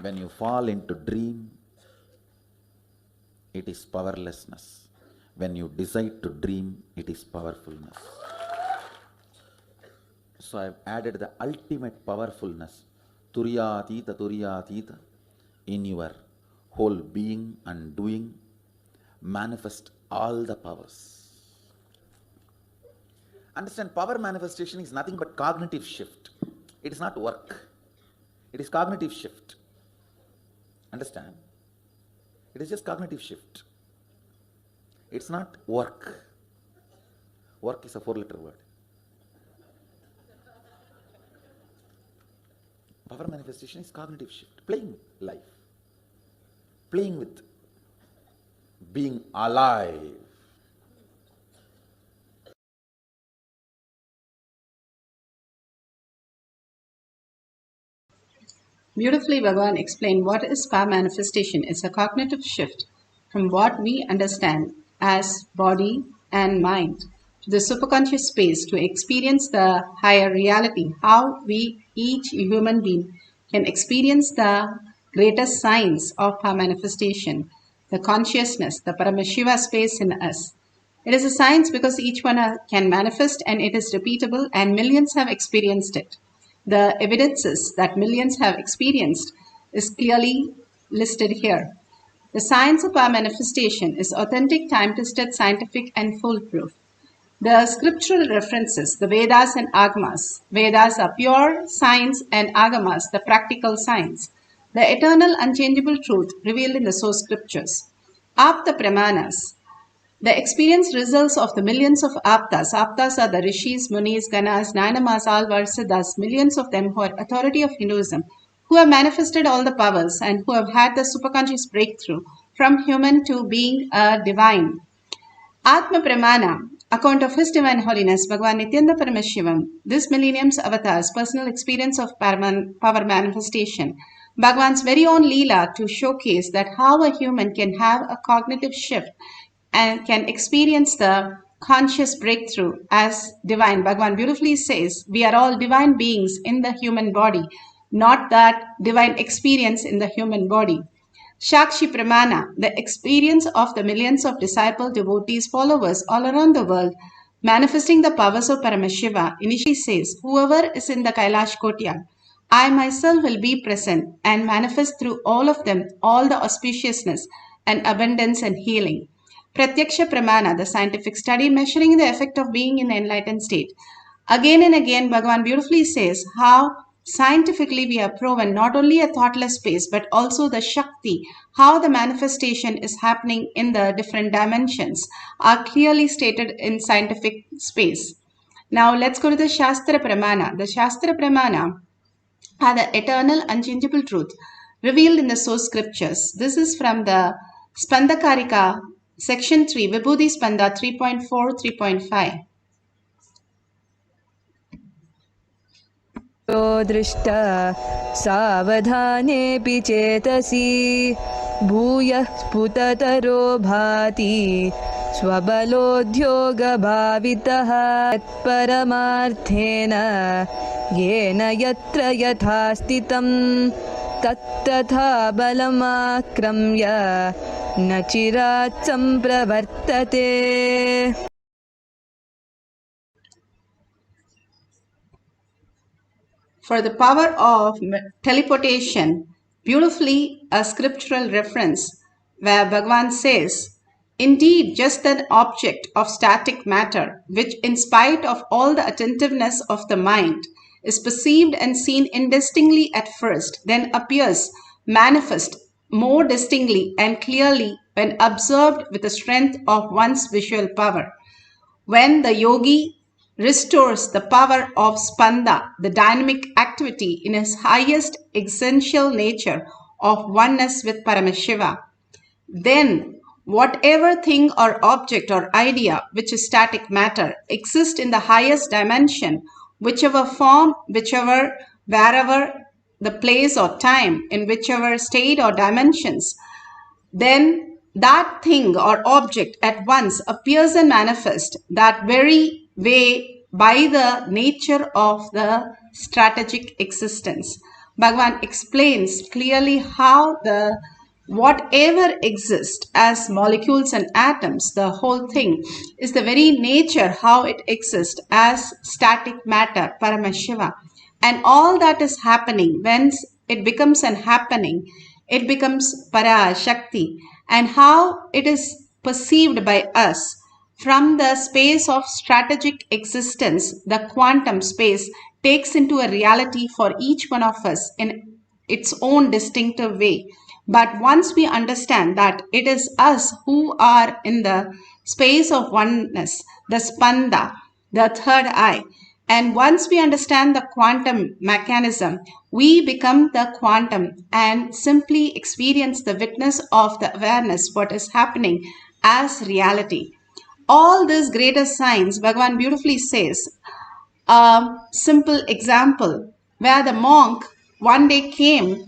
[SPEAKER 9] When you fall into dream, it is powerlessness. When you decide to dream, it is powerfulness. So I have added the ultimate powerfulness, Turyatita, in your whole being and doing, manifest all the powers. Understand, power manifestation is nothing but cognitive shift. It is not work. It is cognitive shift. Understand? It is just cognitive shift. It's not work. Work is a 4-letter word. Power manifestation is cognitive shift. Playing life. Playing with being alive.
[SPEAKER 8] Beautifully, Bhagavan explained what is power manifestation. It's a cognitive shift from what we understand as body and mind to the superconscious space to experience the higher reality, how we, each human being, can experience the greatest signs of power manifestation, the consciousness, the Paramashiva space in us. It is a science because each one can manifest and it is repeatable and millions have experienced it. The evidences that millions have experienced is clearly listed here. The science of our manifestation is authentic, time-tested, scientific and foolproof. The scriptural references, the Vedas and Agamas. Vedas are pure science and Agamas, the practical science. The eternal unchangeable truth revealed in the source scriptures. Apta Pramanas. The experience results of the millions of aptas. Aptas are the rishis, munis, ganas, nanamas, alvarsiddhas, millions of them who are authority of Hinduism, who have manifested all the powers and who have had the superconscious breakthrough from human to being a divine. Atma Pramana, account of His Divine Holiness, Bhagavan Nithyananda Paramashivam, this millennium's avatar's personal experience of power manifestation, Bhagavan's very own Leela to showcase that how a human can have a cognitive shift and can experience the conscious breakthrough as divine. Bhagavan beautifully says, we are all divine beings in the human body, not that divine experience in the human body. Shakshi Pramana, the experience of the millions of disciple devotees, followers all around the world, manifesting the powers of Paramashiva, initially says, whoever is in the Kailash Kotyal, I myself will be present and manifest through all of them all the auspiciousness and abundance and healing. Pratyaksha Pramana, the scientific study measuring the effect of being in the enlightened state. Again and again, Bhagavan beautifully says how scientifically we have proven not only a thoughtless space, but also the Shakti, how the manifestation is happening in the different dimensions are clearly stated in scientific space. Now let's go to the Shastra Pramana. The Shastra Pramana are the eternal unchangeable truth revealed in the source scriptures. This is from the Spandakarika, section 3, Vibhuti Spanda 3.4, 3.5.
[SPEAKER 10] दृष्टा सावधानेऽपि चेतसि भूयः स्फुटतरो भाति स्वबलोद्योगभावितः परमार्थेन येन यत्र यथा स्थितं तत्तथा बलमाक्रम्य न चिरात् सम्प्रवर्तते.
[SPEAKER 8] For the power of teleportation, beautifully a scriptural reference where Bhagavan says, indeed, just an object of static matter, which in spite of all the attentiveness of the mind, is perceived and seen indistinctly at first, then appears manifest more distinctly and clearly when observed with the strength of one's visual power. When the yogi restores the power of spanda, the dynamic activity in his highest essential nature of oneness with Paramashiva, then whatever thing or object or idea which is static matter exists in the highest dimension, whichever form, whichever, wherever the place or time, in whichever state or dimensions, then that thing or object at once appears and manifests that very way by the nature of the strategic existence. Bhagavan explains clearly how the whatever exists as molecules and atoms, the whole thing is the very nature how it exists as static matter, Paramashiva. And all that is happening, when it becomes an happening, it becomes Para Shakti, and how it is perceived by us from the space of strategic existence. The quantum space takes into a reality for each one of us in its own distinctive way. But once we understand that it is us who are in the space of oneness, the spanda, the third eye, and once we understand the quantum mechanism, we become the quantum and simply experience the witness of the awareness, what is happening as reality. All this greater science, Bhagavan beautifully says, a simple example where the monk one day came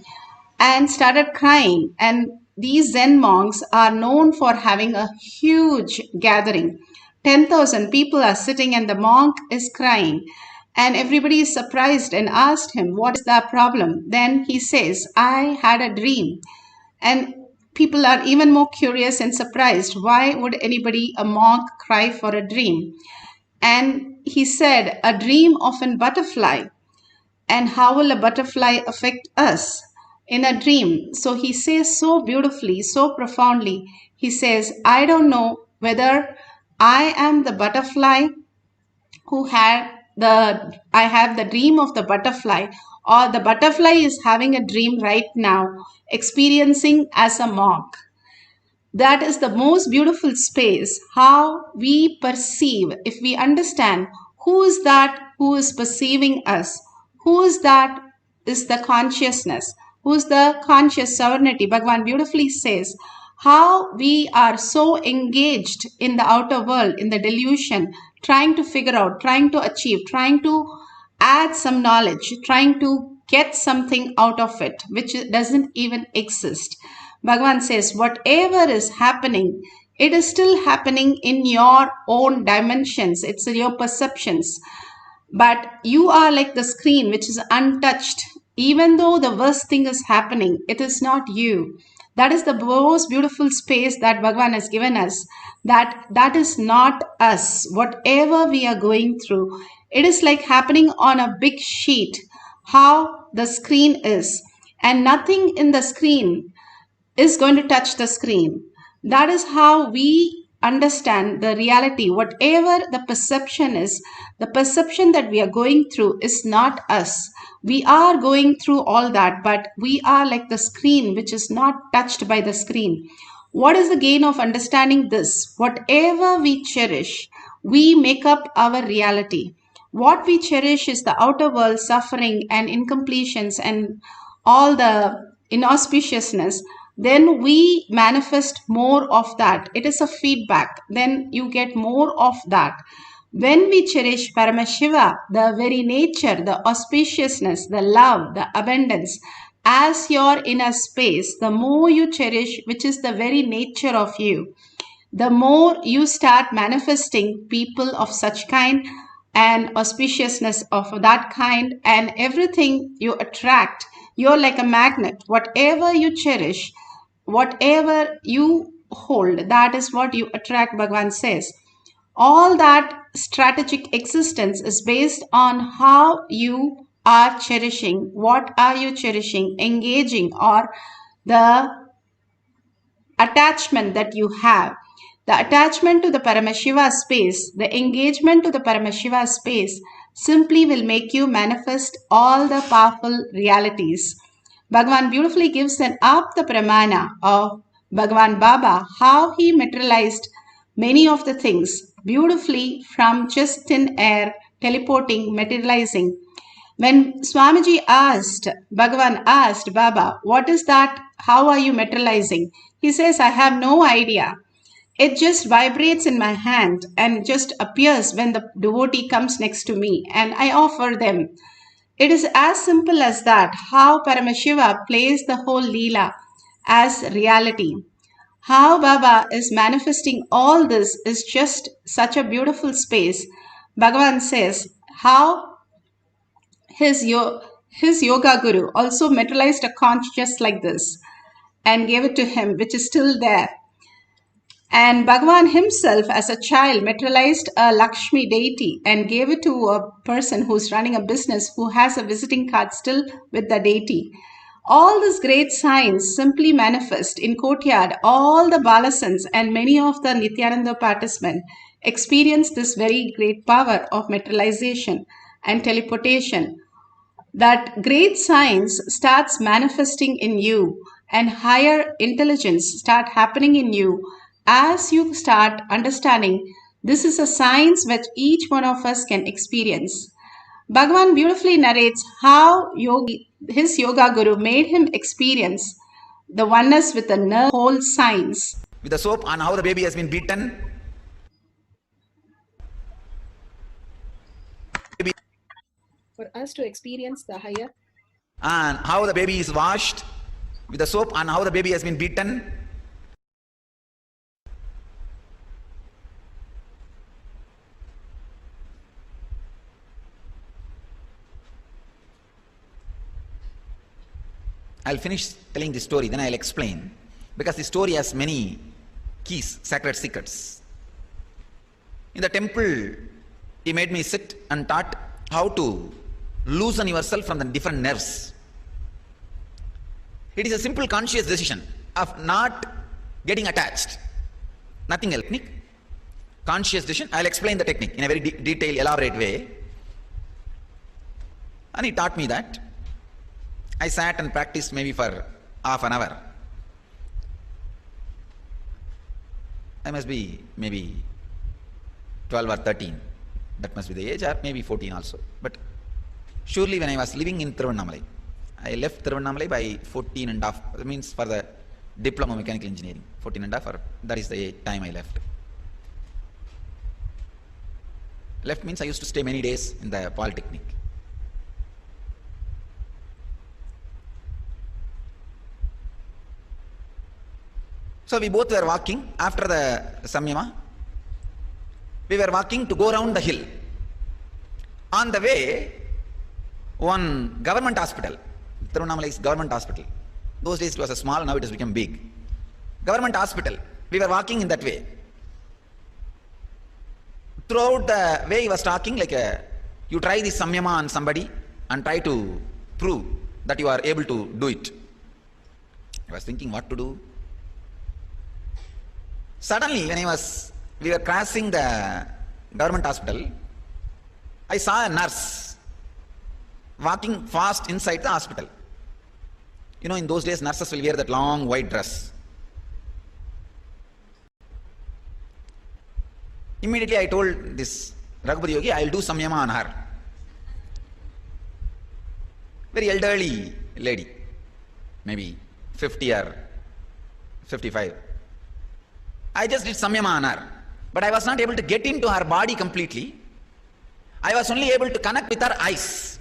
[SPEAKER 8] and started crying, and these Zen monks are known for having a huge gathering. 10,000 people are sitting and the monk is crying, and everybody is surprised and asked him, what is the problem? Then he says, I had a dream. And people are even more curious and surprised. Why would anybody, a monk, cry for a dream? And he said, a dream of a butterfly. And how will a butterfly affect us in a dream? So he says so beautifully, so profoundly. He says, I don't know whether I am the butterfly who had I have the dream of the butterfly, or the butterfly is having a dream right now, experiencing as a monk. That is the most beautiful space, how we perceive. If we understand who is that who is perceiving us, who is that is the consciousness, who is the conscious sovereignty. Bhagavan beautifully says how we are so engaged in the outer world, in the delusion, trying to figure out, trying to achieve, trying to add some knowledge, trying to get something out of it, which doesn't even exist. Bhagavan says, whatever is happening, it is still happening in your own dimensions. It's in your perceptions. But you are like the screen which is untouched. Even though the worst thing is happening, it is not you. That is the most beautiful space that Bhagavan has given us. That is not us. Whatever we are going through, it is like happening on a big sheet. How the screen is. And nothing in the screen is going to touch the screen. That is how we understand the reality. Whatever the perception is, the perception that we are going through is not us. We are going through all that, but we are like the screen which is not touched by the screen. What is the gain of understanding this? Whatever we cherish, we make up our reality. What we cherish is the outer world suffering and incompletions and all the inauspiciousness. Then we manifest more of that. It is a feedback. Then you get more of that. When we cherish Paramashiva, the very nature, the auspiciousness, the love, the abundance, as your inner space, the more you cherish, which is the very nature of you, the more you start manifesting people of such kind and auspiciousness of that kind, and everything you attract. You're like a magnet. Whatever you cherish, whatever you hold, that is what you attract, Bhagavan says. All that strategic existence is based on how you are cherishing. What are you cherishing, engaging, or the attachment that you have. The attachment to the Paramashiva space, the engagement to the Paramashiva space simply will make you manifest all the powerful realities. Bhagavan beautifully gives an Apta Pramana of Bhagavan Baba, how he materialized many of the things beautifully from just thin air, teleporting, materializing. When Swamiji asked, Bhagavan asked Baba, what is that? How are you materializing? He says, I have no idea. It just vibrates in my hand and just appears when the devotee comes next to me and I offer them. It is as simple as that, how Paramashiva plays the whole Leela as reality. How Baba is manifesting all this is just such a beautiful space. Bhagavan says how his yoga guru also materialized a conch just like this and gave it to him, which is still there. And Bhagavan himself as a child materialized a Lakshmi deity and gave it to a person who's running a business who has a visiting card still with the deity. All these great signs simply manifest in courtyard. All the balasans and many of the Nithyananda participants experience this very great power of materialization and teleportation. That great science starts manifesting in you and higher intelligence start happening in you as you start understanding this is a science which each one of us can experience. Bhagavan beautifully narrates how his yoga guru made him experience the oneness with the nerve whole science.
[SPEAKER 9] With the soap on how the baby has been beaten.
[SPEAKER 11] For us to experience the higher.
[SPEAKER 9] And how the baby is washed with the soap and how the baby has been beaten. I'll finish telling the story, then I'll explain. Because the story has many keys, sacred secrets. In the temple, he made me sit and taught how to loosen yourself from the different nerves. It is a simple conscious decision of not getting attached. Nothing else. Technique. Conscious decision. I'll explain the technique in a very detailed, elaborate way. And he taught me that. I sat and practiced maybe for half an hour. I must be maybe 12 or 13. That must be the age, or maybe 14 also. But surely when I was living in Thiruvannamalai, I left Thiruvannamalai by 14 and a half. That means for the diploma mechanical engineering. 14 and a half, or that is the time I left. Left means I used to stay many days in the Polytechnic. So we both were walking after the Samyama. We were walking to go around the hill. On the way, one government hospital, Thiruvannamalai is government hospital. Those days it was a small, now it has become big. Government hospital. We were walking in that way. Throughout the way he was talking, like you try this Samyama on somebody and try to prove that you are able to do it. I was thinking what to do. Suddenly, when we were crossing the government hospital, I saw a nurse walking fast inside the hospital. You know, in those days, nurses will wear that long white dress. Immediately, I told this Raghupati Yogi, I will do Samyama on her. Very elderly lady, maybe 50 or 55. I just did Samyama on her, but I was not able to get into her body completely. I was only able to connect with her eyes.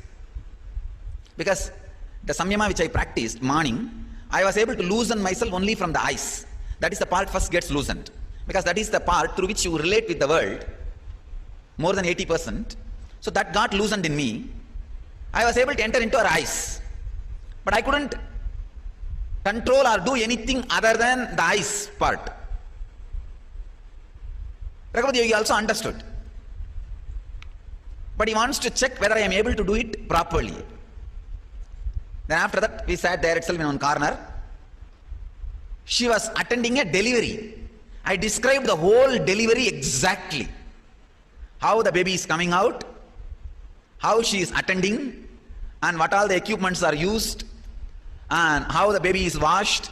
[SPEAKER 9] Because the Samyama which I practiced morning, I was able to loosen myself only from the eyes. That is the part first gets loosened. Because that is the part through which you relate with the world, more than 80%. So that got loosened in me. I was able to enter into her eyes. But I couldn't control or do anything other than the eyes part. Raghupati Yogi also understood. But he wants to check whether I am able to do it properly. Then after that, we sat there itself in one corner. She was attending a delivery. I described the whole delivery exactly. How the baby is coming out, how she is attending, and what all the equipments are used, and how the baby is washed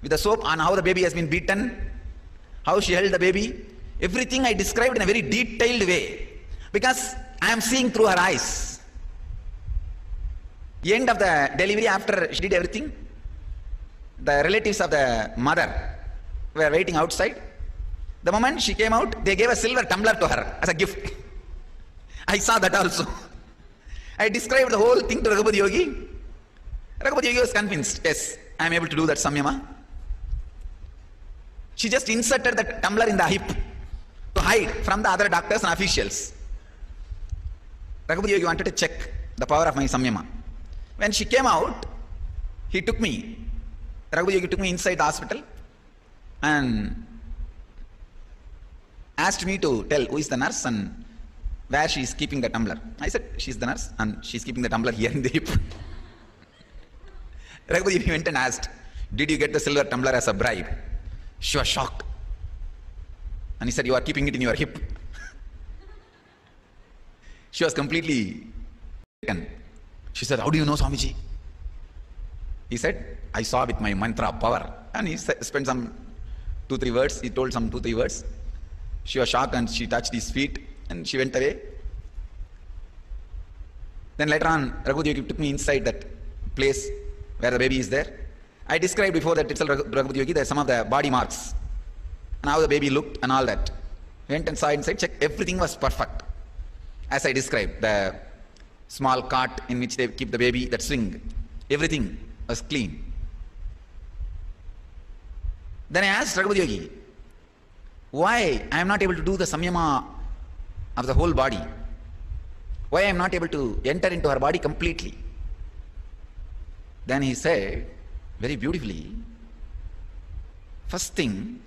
[SPEAKER 9] with the soap, and how the baby has been beaten, how she held the baby. Everything I described in a very detailed way, because I am seeing through her eyes. The end of the delivery, after she did everything, the relatives of the mother were waiting outside. The moment she came out, they gave a silver tumbler to her as a gift. I saw that also. I described the whole thing to Raghupati Yogi. Raghupati Yogi was convinced, yes, I am able to do that Samyama. She just inserted that tumbler in the hip to hide from the other doctors and officials. Raghupati Yogi wanted to check the power of my Samyama. When she came out, he took me, Raghupati Yogi took me inside the hospital and asked me to tell who is the nurse and where she is keeping the tumbler. I said, she is the nurse and she is keeping the tumbler here in the hip. Raghupathi went and asked, did you get the silver tumbler as a bribe? She was shocked. And he said, you are keeping it in your hip. She was completely taken. She said, how do you know, Swamiji? He said, I saw with my mantra power. And he spent some 2-3 words. He told some 2-3 words. She was shocked and she touched his feet and she went away. Then later on, Raghupathi took me inside that place where the baby is there. I described before that itself, Raghupathi Yogi, there's some of the body marks. And how the baby looked and all that. Went and saw inside, checked, everything was perfect. As I described, the small cart in which they keep the baby, that swing, everything was clean. Then I asked Raghupathi Yogi, why I am not able to do the samyama of the whole body? Why I am not able to enter into her body completely? Then he said, very beautifully, first thing,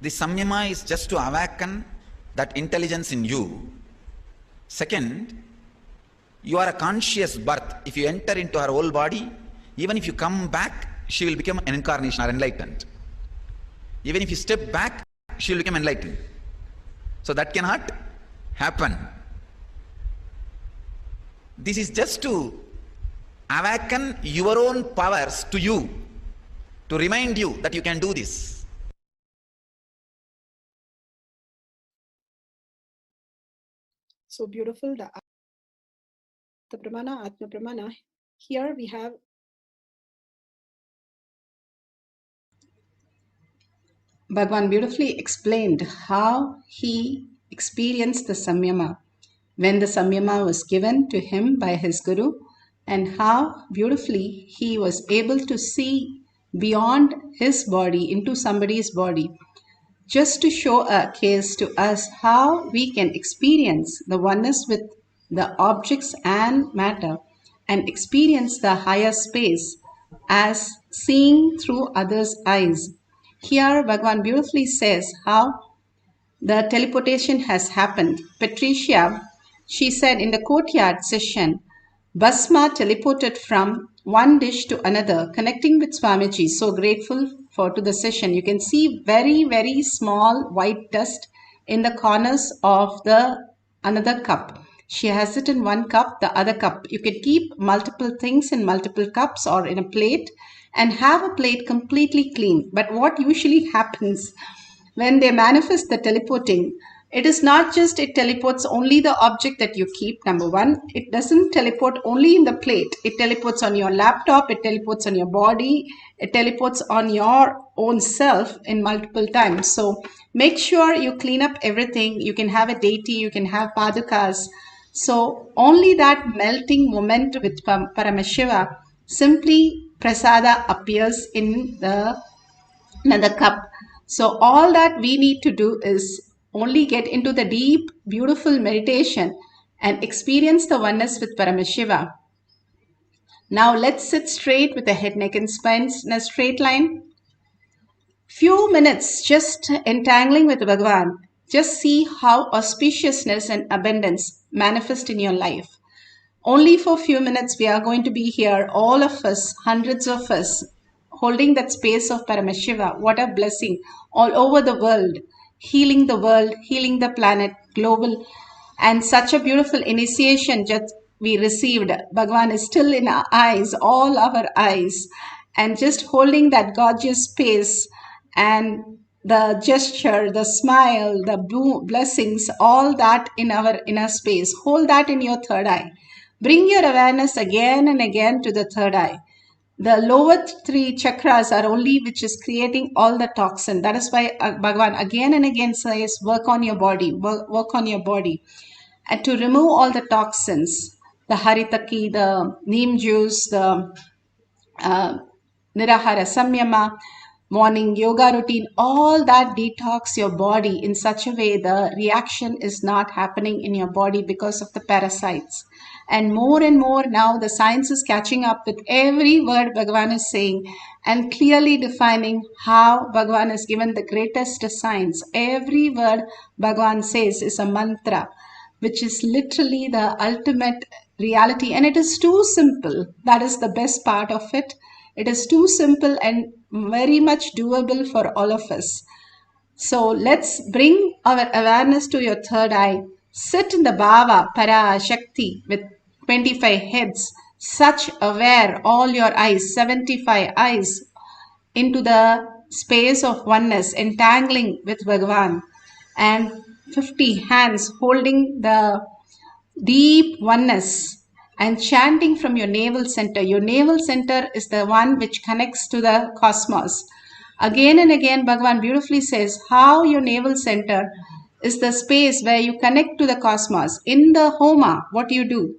[SPEAKER 9] the samyama is just to awaken that intelligence in you. Second, you are a conscious birth. If you enter into her whole body, even if you come back, she will become an incarnation or enlightened. Even if you step back, she will become enlightened. So that cannot happen. This is just to awaken your own powers to you, to remind you that you can do this.
[SPEAKER 11] So beautiful, the Pramana, Atma Pramana. Here we have
[SPEAKER 8] Bhagavan beautifully explained how he experienced the samyama when the samyama was given to him by his guru, and how beautifully he was able to see beyond his body into somebody's body, just to show a case to us how we can experience the oneness with the objects and matter and experience the higher space as seeing through others' eyes. Here Bhagavan beautifully says how the teleportation has happened. Patricia, she said in the courtyard session, Basma teleported from one dish to another, connecting with Swamiji. So grateful to the session. You can see very, very small white dust in the corners of the another cup. She has it in one cup, the other cup. You can keep multiple things in multiple cups or in a plate and have a plate completely clean. But what usually happens when they manifest the teleporting, it is not just it teleports only the object that you keep, number one. It doesn't teleport only in the plate. It teleports on your laptop, it teleports on your body, it teleports on your own self in multiple times. So make sure you clean up everything. You can have a deity, you can have padukas. So only that melting moment with Paramashiva, simply prasada appears in the another cup. So all that we need to do is only get into the deep, beautiful meditation and experience the oneness with Paramashiva. Now let's sit straight with the head, neck and spine in a straight line. Few minutes just entangling with Bhagavan. Just see how auspiciousness and abundance manifest in your life. Only for a few minutes we are going to be here, all of us, hundreds of us, holding that space of Paramashiva. What a blessing all over the world, healing the planet, global, and such a beautiful initiation just we received. Bhagavan is still in our eyes, all our eyes, and just holding that gorgeous space and the gesture, the smile, the blessings, all that in our inner space. Hold that in your third eye. Bring your awareness again and again to the third eye. The lower 3 chakras are only which is creating all the toxin. That is why Bhagavan again and again says, work on your body, work on your body. And to remove all the toxins, the haritaki, the neem juice, the nirahara samyama, morning yoga routine, all that detox your body in such a way the reaction is not happening in your body because of the parasites. And more now the science is catching up with every word Bhagavan is saying and clearly defining how Bhagavan has given the greatest science. Every word Bhagavan says is a mantra. which is literally the ultimate reality. And it is too simple. That is the best part of it. It is too simple and very much doable for all of us. So let's bring our awareness to your third eye. Sit in the Bhava, Para, Shakti with 25 heads. Such aware, all your eyes, 75 eyes, into the space of oneness, entangling with Bhagavan, and 50 hands holding the deep oneness and chanting from your navel center. Your navel center is the one which connects to the cosmos. Again and again, Bhagavan beautifully says how your navel center is the space where you connect to the cosmos. In the Homa, what you do?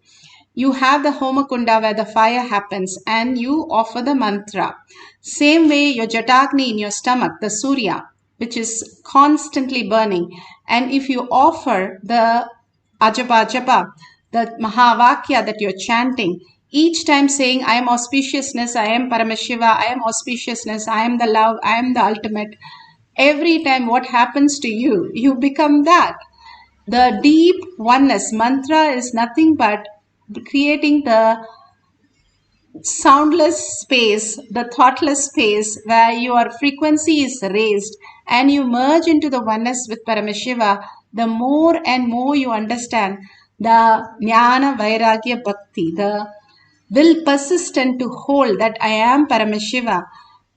[SPEAKER 8] You have the Homa Kunda where the fire happens and you offer the mantra. Same way, your Jatagni in your stomach, the Surya, which is constantly burning. And if you offer the Ajapa, the Mahavakya that you're chanting, each time saying, I am auspiciousness, I am Paramashiva, I am auspiciousness, I am the love, I am the ultimate. Every time what happens to you, you become that. The deep oneness mantra is nothing but creating the soundless space, the thoughtless space where your frequency is raised and you merge into the oneness with Paramashiva. The more and more you understand the Jnana Vairagya Bhakti, the will persistent to hold that I am Paramashiva,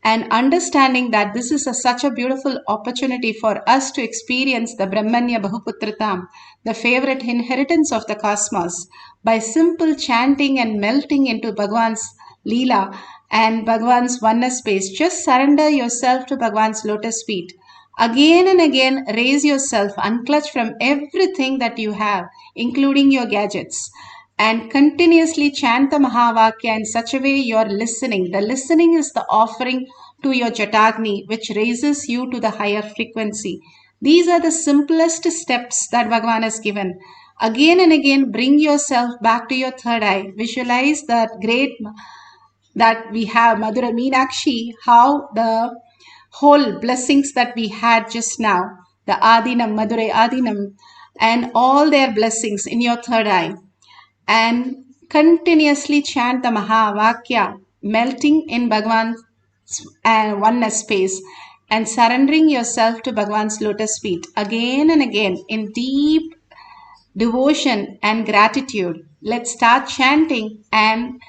[SPEAKER 8] and understanding that this is such a beautiful opportunity for us to experience the Brahmanya Bahuputratam, the favorite inheritance of the cosmos, by simple chanting and melting into Bhagwan's Leela and Bhagwan's oneness space. Just surrender yourself to Bhagwan's lotus feet. Again and again, raise yourself, unclutch from everything that you have, including your gadgets, and continuously chant the Mahavakya in such a way you're listening. The listening is the offering to your Jatagni, which raises you to the higher frequency. These are the simplest steps that Bhagavan has given. Again and again, bring yourself back to your third eye. Visualize that great that we have, Madhura Meenakshi, how the whole blessings that we had just now, the Adinam, Madurai Adinam, and all their blessings in your third eye. And continuously chant the Mahavakya, melting in Bhagavan's oneness space and surrendering yourself to Bhagavan's lotus feet again and again in deep devotion and gratitude. Let's start chanting and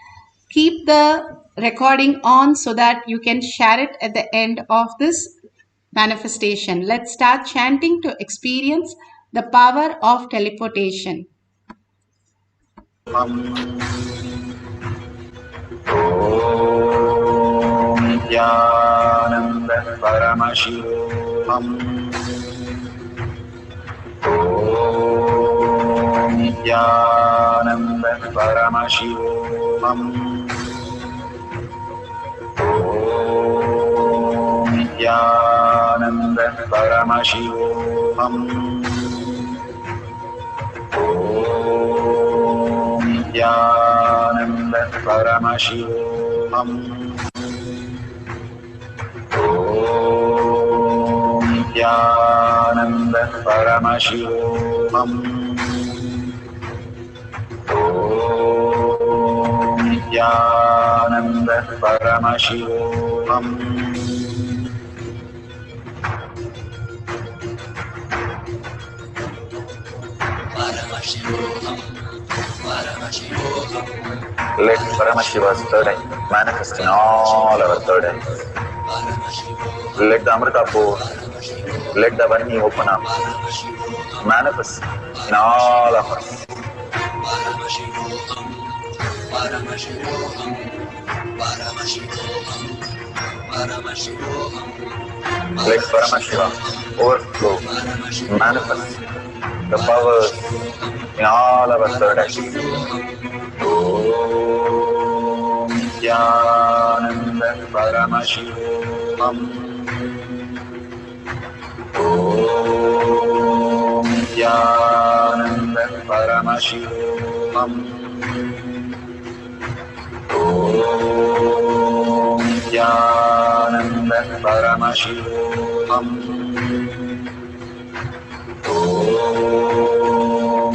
[SPEAKER 8] keep the recording on so that you can share it at the end of this manifestation. Let's start chanting to experience the power of teleportation.
[SPEAKER 9] Nithyananda Paramashivoham. Nithyananda Paramashivoham. Nithyananda Paramashivoham. Nithyananda Paramashivoham. Nithyananda Paramashivoham. Nithyananda Paramashivoham. Let Paramashiva's third eye manifest in all our third eyes. Let the Amrita pour, let the Varni open up, manifest in all of us. Let Paramashiva overflow, manifest the powers in all our third eyes. Om Nithyananda Paramashivoham. Om Nithyananda Paramashivoham. Om Nithyananda Paramashivoham. Om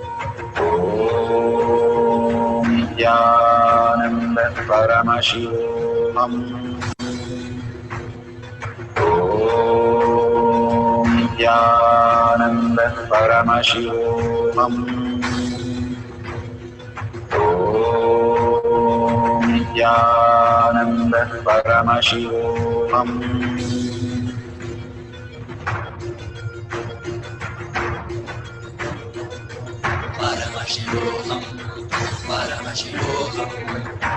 [SPEAKER 12] Paramashivoham. Om Nithyananda Paramashivam. Om Nithyananda Paramashivam.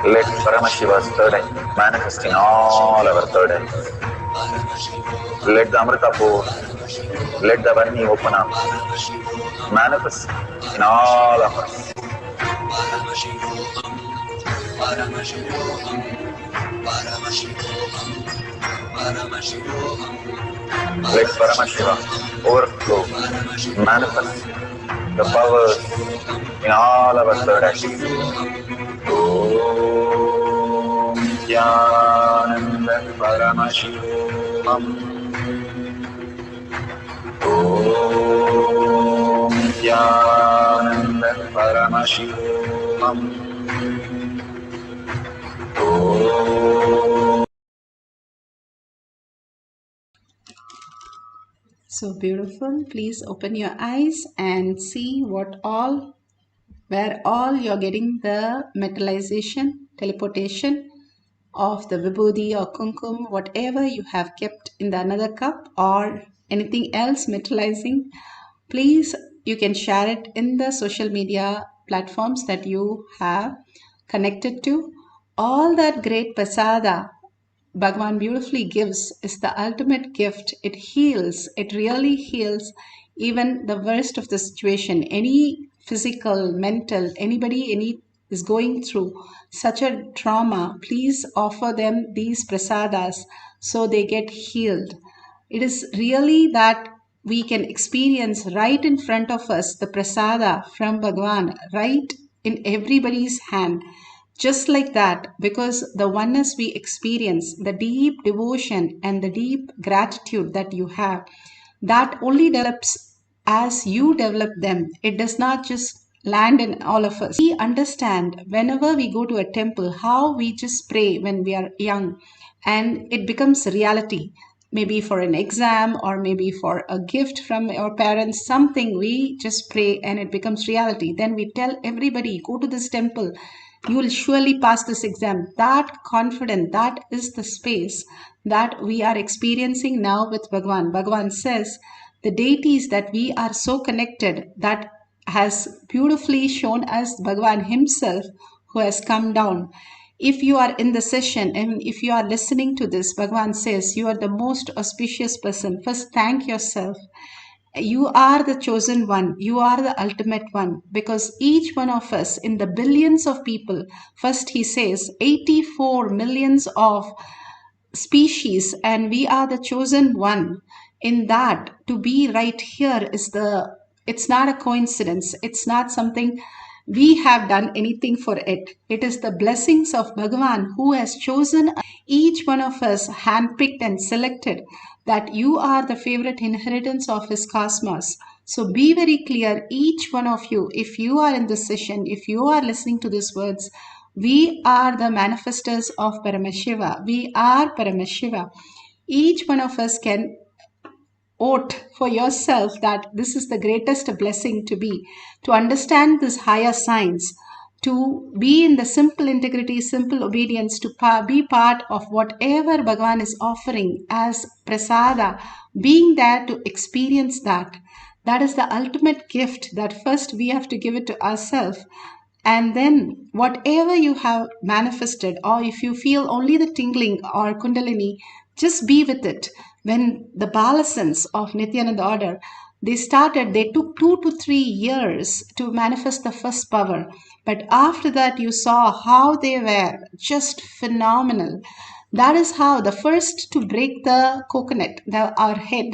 [SPEAKER 12] Let Paramashiva's third eye manifest in all our third eyes. Let the Amrita pour, let the Varni open up, manifest in all of us. Let Paramashiva overflow, manifest the powers in all our third eyes. Om Nithyananda Paramashivam. Om Nithyananda Paramashivam.
[SPEAKER 8] So beautiful. Please open your eyes and see where all you're getting the metallization, teleportation of the vibhuti or kumkum, whatever you have kept in the another cup or anything else metallizing. Please, you can share it in the social media platforms that you have connected to. All that great prasada Bhagavan beautifully gives is the ultimate gift. It heals. It really heals even the worst of the situation. Any physical, mental, any is going through such a trauma, please offer them these prasadas so they get healed. It is really that we can experience right in front of us the prasada from Bhagavan, right in everybody's hand. Just like that, because the oneness we experience, the deep devotion and the deep gratitude that you have, that only develops as you develop them. It does not just land in all of us. We understand whenever we go to a temple how we just pray when we are young and it becomes reality. Maybe for an exam or maybe for a gift from our parents, something we just pray and it becomes reality. Then we tell everybody, go to this temple, you will surely pass this exam. That confidence, that is the space that we are experiencing now with Bhagavan. Bhagavan says the deities that we are so connected, that has beautifully shown us Bhagavan himself who has come down. If you are in the session and if you are listening to this, Bhagavan says you are the most auspicious person. First, thank yourself. You are the chosen one. You are the ultimate one, because each one of us in the billions of people, first he says 84 millions of species, and we are the chosen one. In that, to be right here it's not a coincidence. It's not something we have done anything for it. It is the blessings of Bhagavan who has chosen each one of us, handpicked and selected, that you are the favorite inheritance of his cosmos. So be very clear, each one of you, if you are in this session, if you are listening to these words, we are the manifestors of Paramashiva. We are Paramashiva. Each one of us can vote for yourself that this is the greatest blessing to understand this higher science, to be in the simple integrity, simple obedience, to be part of whatever Bhagavan is offering as prasada, being there to experience that. That is the ultimate gift, that first we have to give it to ourselves. And then whatever you have manifested, or if you feel only the tingling or kundalini, just be with it. When the Balasans of Nithyananda order, they took 2 to 3 years to manifest the first power. But after that, you saw how they were just phenomenal. That is how the first to break the coconut, our head,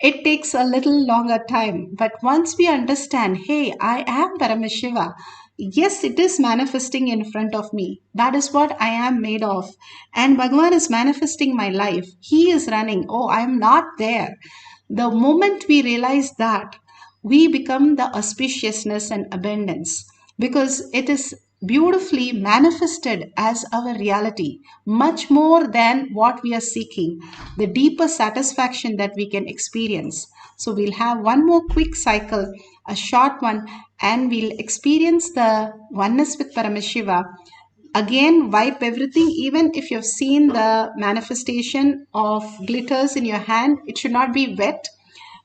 [SPEAKER 8] it takes a little longer time. But once we understand, hey, I am Paramashiva, yes, it is manifesting in front of me. That is what I am made of. And Bhagavan is manifesting my life. He is running. Oh, I am not there. The moment we realize that, we become the auspiciousness and abundance, because it is beautifully manifested as our reality, much more than what we are seeking, the deeper satisfaction that we can experience. So, we'll have one more quick cycle, a short one, and we'll experience the oneness with Paramashiva. Again, wipe everything, even if you've seen the manifestation of glitters in your hand, it should not be wet.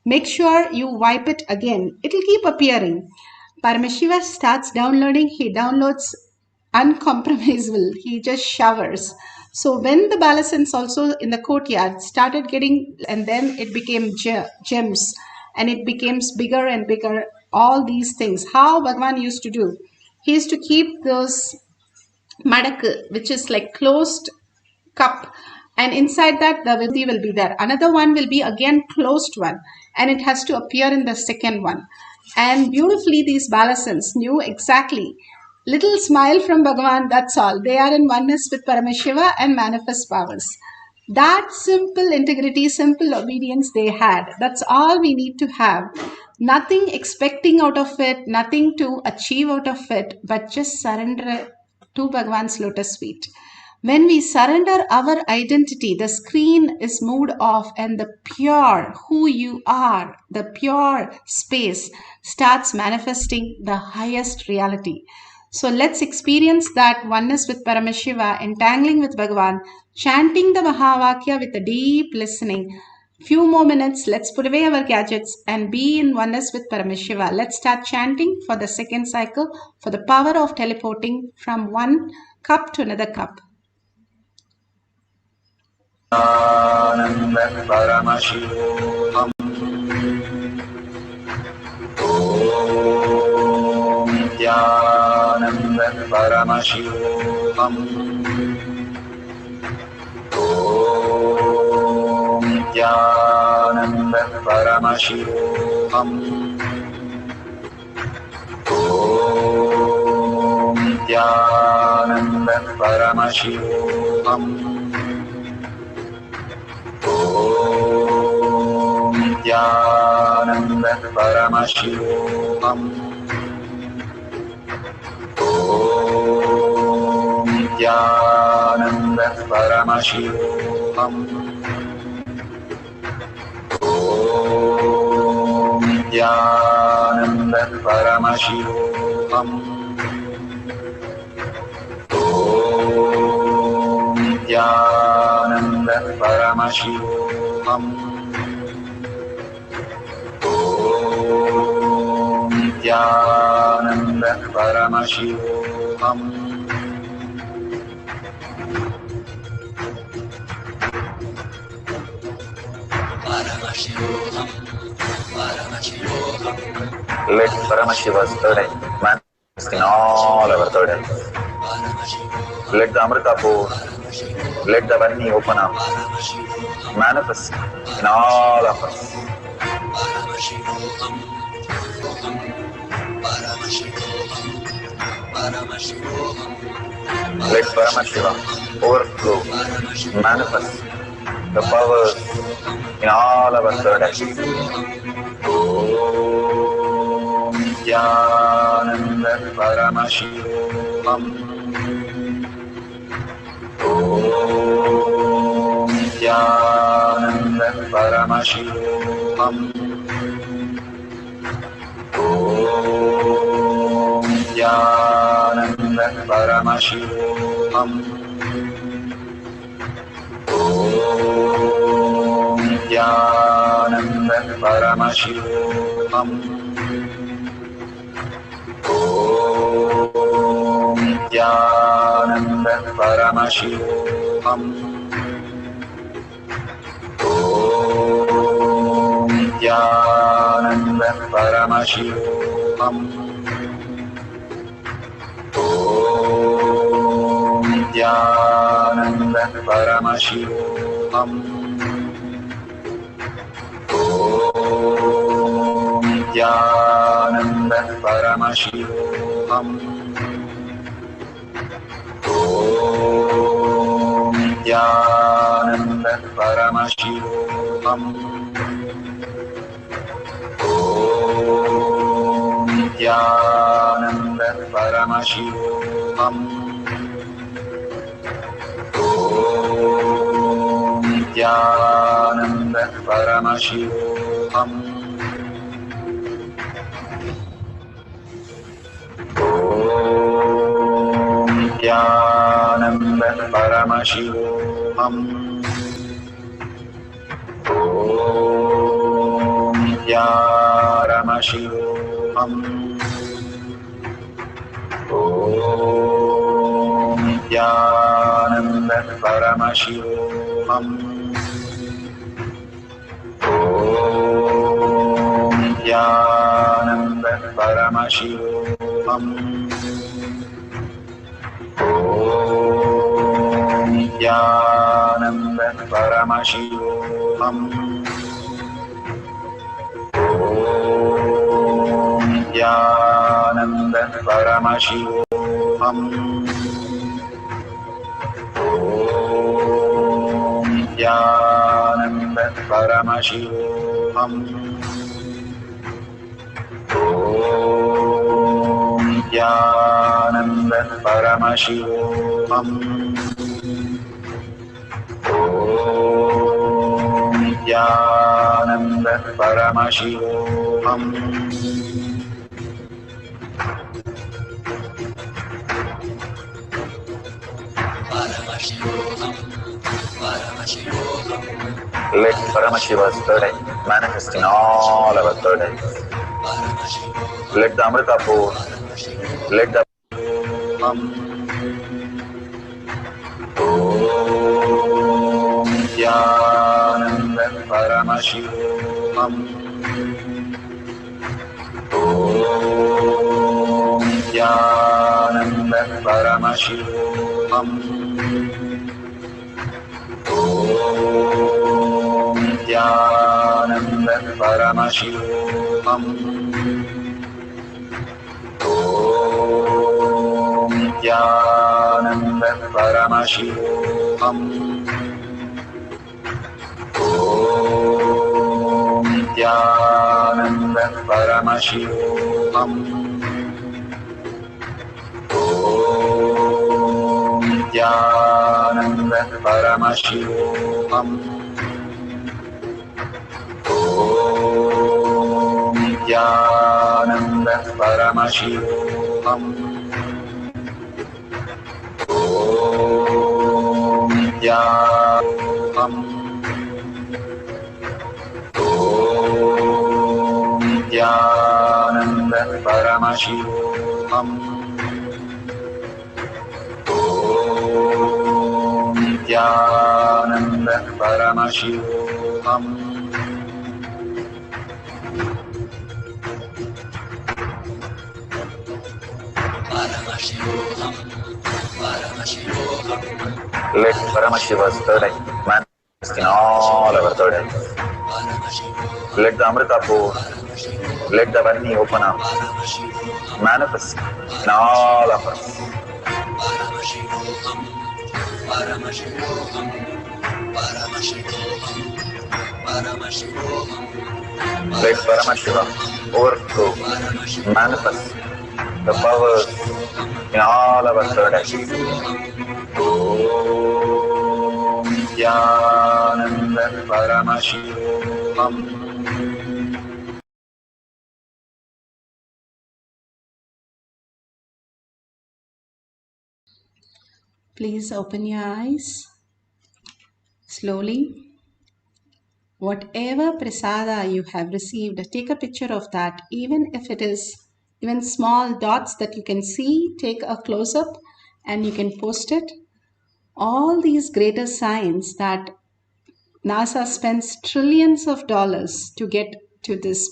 [SPEAKER 8] Make sure you wipe it again. It'll keep appearing. Paramashiva starts downloading, he downloads uncompromisable, he just showers. So when the Balasans also in the courtyard started getting, and then it became gems, and it becomes bigger and bigger, all these things. How Bhagavan used to do? He used to keep those madak, which is like closed cup, and inside that the vidhi will be there. Another one will be again closed one, and it has to appear in the second one. And beautifully these Balasans knew exactly. Little smile from Bhagavan, that's all. They are in oneness with Paramashiva and manifest powers. That simple integrity, simple obedience they had. That's all we need to have. Nothing expecting out of it, nothing to achieve out of it, but just surrender to Bhagavan's lotus feet. When we surrender our identity, the screen is moved off, and the pure who you are, the pure space starts manifesting the highest reality. So let's experience that oneness with Paramashiva, entangling with Bhagavan, chanting the Mahavakya with a deep listening. Few more minutes, let's put away our gadgets and be in oneness with Paramashiva. Let's start chanting for the second cycle, for the power of teleporting from one cup to another cup.
[SPEAKER 12] Paramashivoham. Om Nithyananda Paramashivam. Om Nithyananda Paramashivoham. Om Nithyananda Paramashivoham. Om Nithyananda Paramashivoham. Om Nithyananda Paramashivoham. Om Nithyananda Paramashivoham. Om Nithyananda Paramashivoham. Om Nithyananda Paramashivoham. Let Paramashiva's third eye manifest in all our third eyes. Let the Amrita pour, let the Varni open up, manifest in all of us. Let Paramashiva overflow, manifest the powers in all our third eyes. Om Nithyananda Paramashivam. Om Nithyananda Paramashivam. Om Nithyananda Paramashivam. Om Nithyananda Paramashivam. Om Nithyananda Paramashivam. Om Nithyananda Paramashivam. Om Nithyananda Paramashivam. Om Nithyananda Paramashivam. Om Nithyananda Paramashivam. Om Nithyananda Paramashivam. Nithyananda Paramashivoham. Nithyananda Paramashivoham. Paramashivoham. Nithyananda Paramashivoham. Nithyananda Paramashivoham. Nithyananda Paramashivoham. Nithyananda Paramashivoham. Nithyananda Paramashivoham. Nithyananda Paramashivoham. Nithyananda Paramashivoham. Let Paramashiva's third eye manifest in all our third eyes. Let the Amrita pour, let the Om Nithyananda Paramashivoham. Om Nithyananda Paramashivoham. Om Nithyananda Paramashivoham. Om Nithyananda Paramashivoham. Om Nithyananda Paramashivoham. Om Nithyananda Paramashivoham. Om Nithyananda Paramashivoham. Om Nithyanam. Om Nithyananda Paramashivoham. Om Nithyananda Paramashivoham. Let Paramashiva's third eye manifest in all our third eyes. Let the Amrita pour, let the Varni open up, manifest in all of us. Let Paramashiva overflow, manifest the powers in all our third eyes. Om Nithyananda Paramashivoham.
[SPEAKER 8] Please open your eyes slowly. Whatever prasada you have received, take a picture of that. Even if it is even small dots that you can see, take a close-up and you can post it. All these greater signs that NASA spends trillions of dollars to get to this.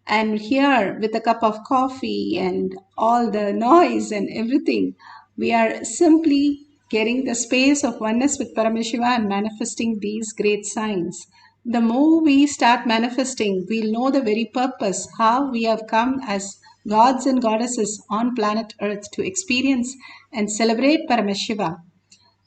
[SPEAKER 8] And here, with a cup of coffee and all the noise and everything, we are simply getting the space of oneness with Paramashiva and manifesting these great signs. The more we start manifesting, we'll know the very purpose, how we have come as gods and goddesses on planet Earth to experience and celebrate Paramashiva.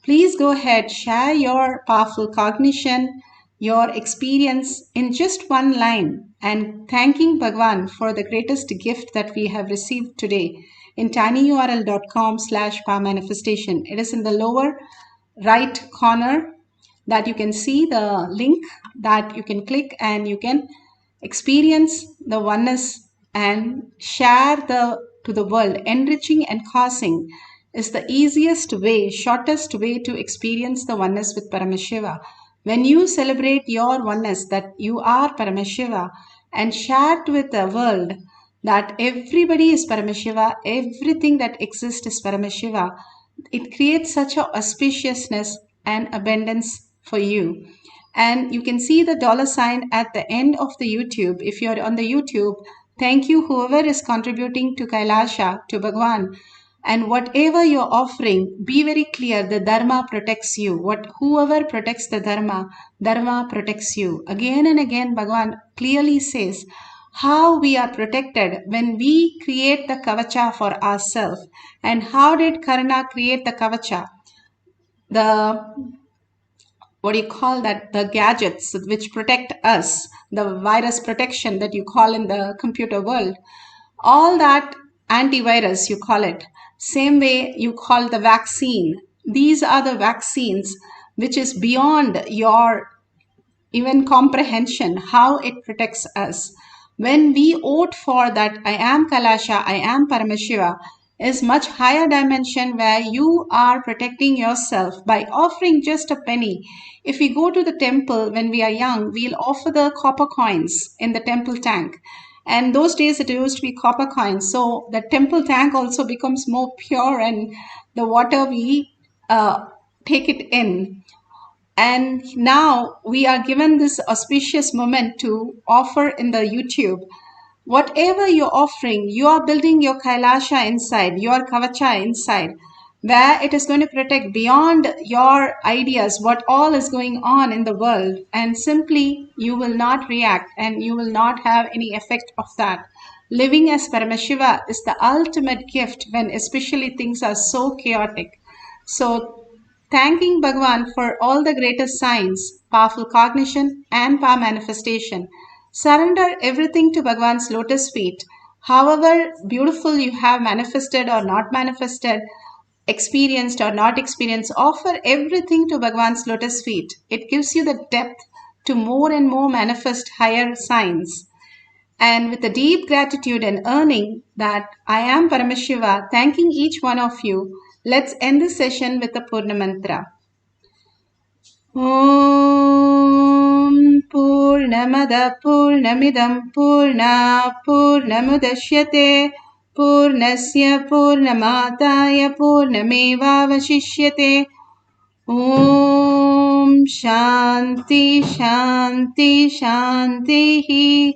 [SPEAKER 8] Please go ahead, share your powerful cognition, your experience in just one line. and thanking Bhagwan for the greatest gift that we have received today in tinyurl.com/powermanifestation. It is in the lower right corner that you can see the link that you can click and you can experience the oneness and share to the world. Enriching and causing is the easiest way, shortest way to experience the oneness with Paramashiva. When you celebrate your oneness that you are Paramashiva and share with the world that everybody is Paramashiva, everything that exists is Paramashiva, it creates such a auspiciousness and abundance for you. And you can see the $sign at the end of the YouTube. If you're on the YouTube, thank you whoever is contributing to Kailasha, to Bhagwan. And whatever you're offering, be very clear, the Dharma protects you. Whoever protects the Dharma, Dharma protects you. Again and again, Bhagwan clearly says how we are protected when we create the kavacha for ourselves. And how did Karna create the kavacha? The gadgets which protect us, the virus protection that you call in the computer world, all that antivirus you call it, same way you call the vaccine. These are the vaccines which is beyond your even comprehension, how it protects us. When we vote for that I am Kailasha, I am Paramashiva, is much higher dimension where you are protecting yourself by offering just a penny. If we go to the temple when we are young, we'll offer the copper coins in the temple tank. And those days it used to be copper coins. So the temple tank also becomes more pure and the water we take it in. And now we are given this auspicious moment to offer in the YouTube. Whatever you're offering, you are building your Kailasha inside, your Kavacha inside, where it is going to protect beyond your ideas what all is going on in the world, and simply you will not react and you will not have any effect of that. Living as Paramashiva is the ultimate gift when especially things are so chaotic. So thanking Bhagwan for all the greatest signs, powerful cognition and power manifestation. Surrender everything to Bhagwan's lotus feet. However beautiful you have manifested or not manifested, experienced or not experienced, offer everything to Bhagwan's lotus feet. It gives you the depth to more and more manifest higher signs. And with a deep gratitude and earning that I am Paramashiva, thanking each one of you, let's end the session with the Purna Mantra. Om Purnamada Purnamidam Purna Purnamudashyate Purnasya Purnamataya Purnamevavashishyate. Om Shanti Shanti Shanti.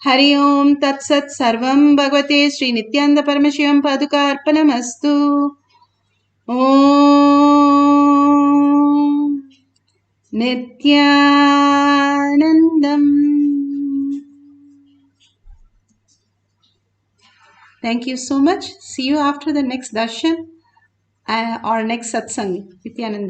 [SPEAKER 8] Hari Om Tat Sat Sarvam Bhagavate Sri Nithyananda Paramashivam Paduka Arpanamastu. Om Nithyanandam. Thank you so much. See you after the next darshan or next satsang. Nithyananda.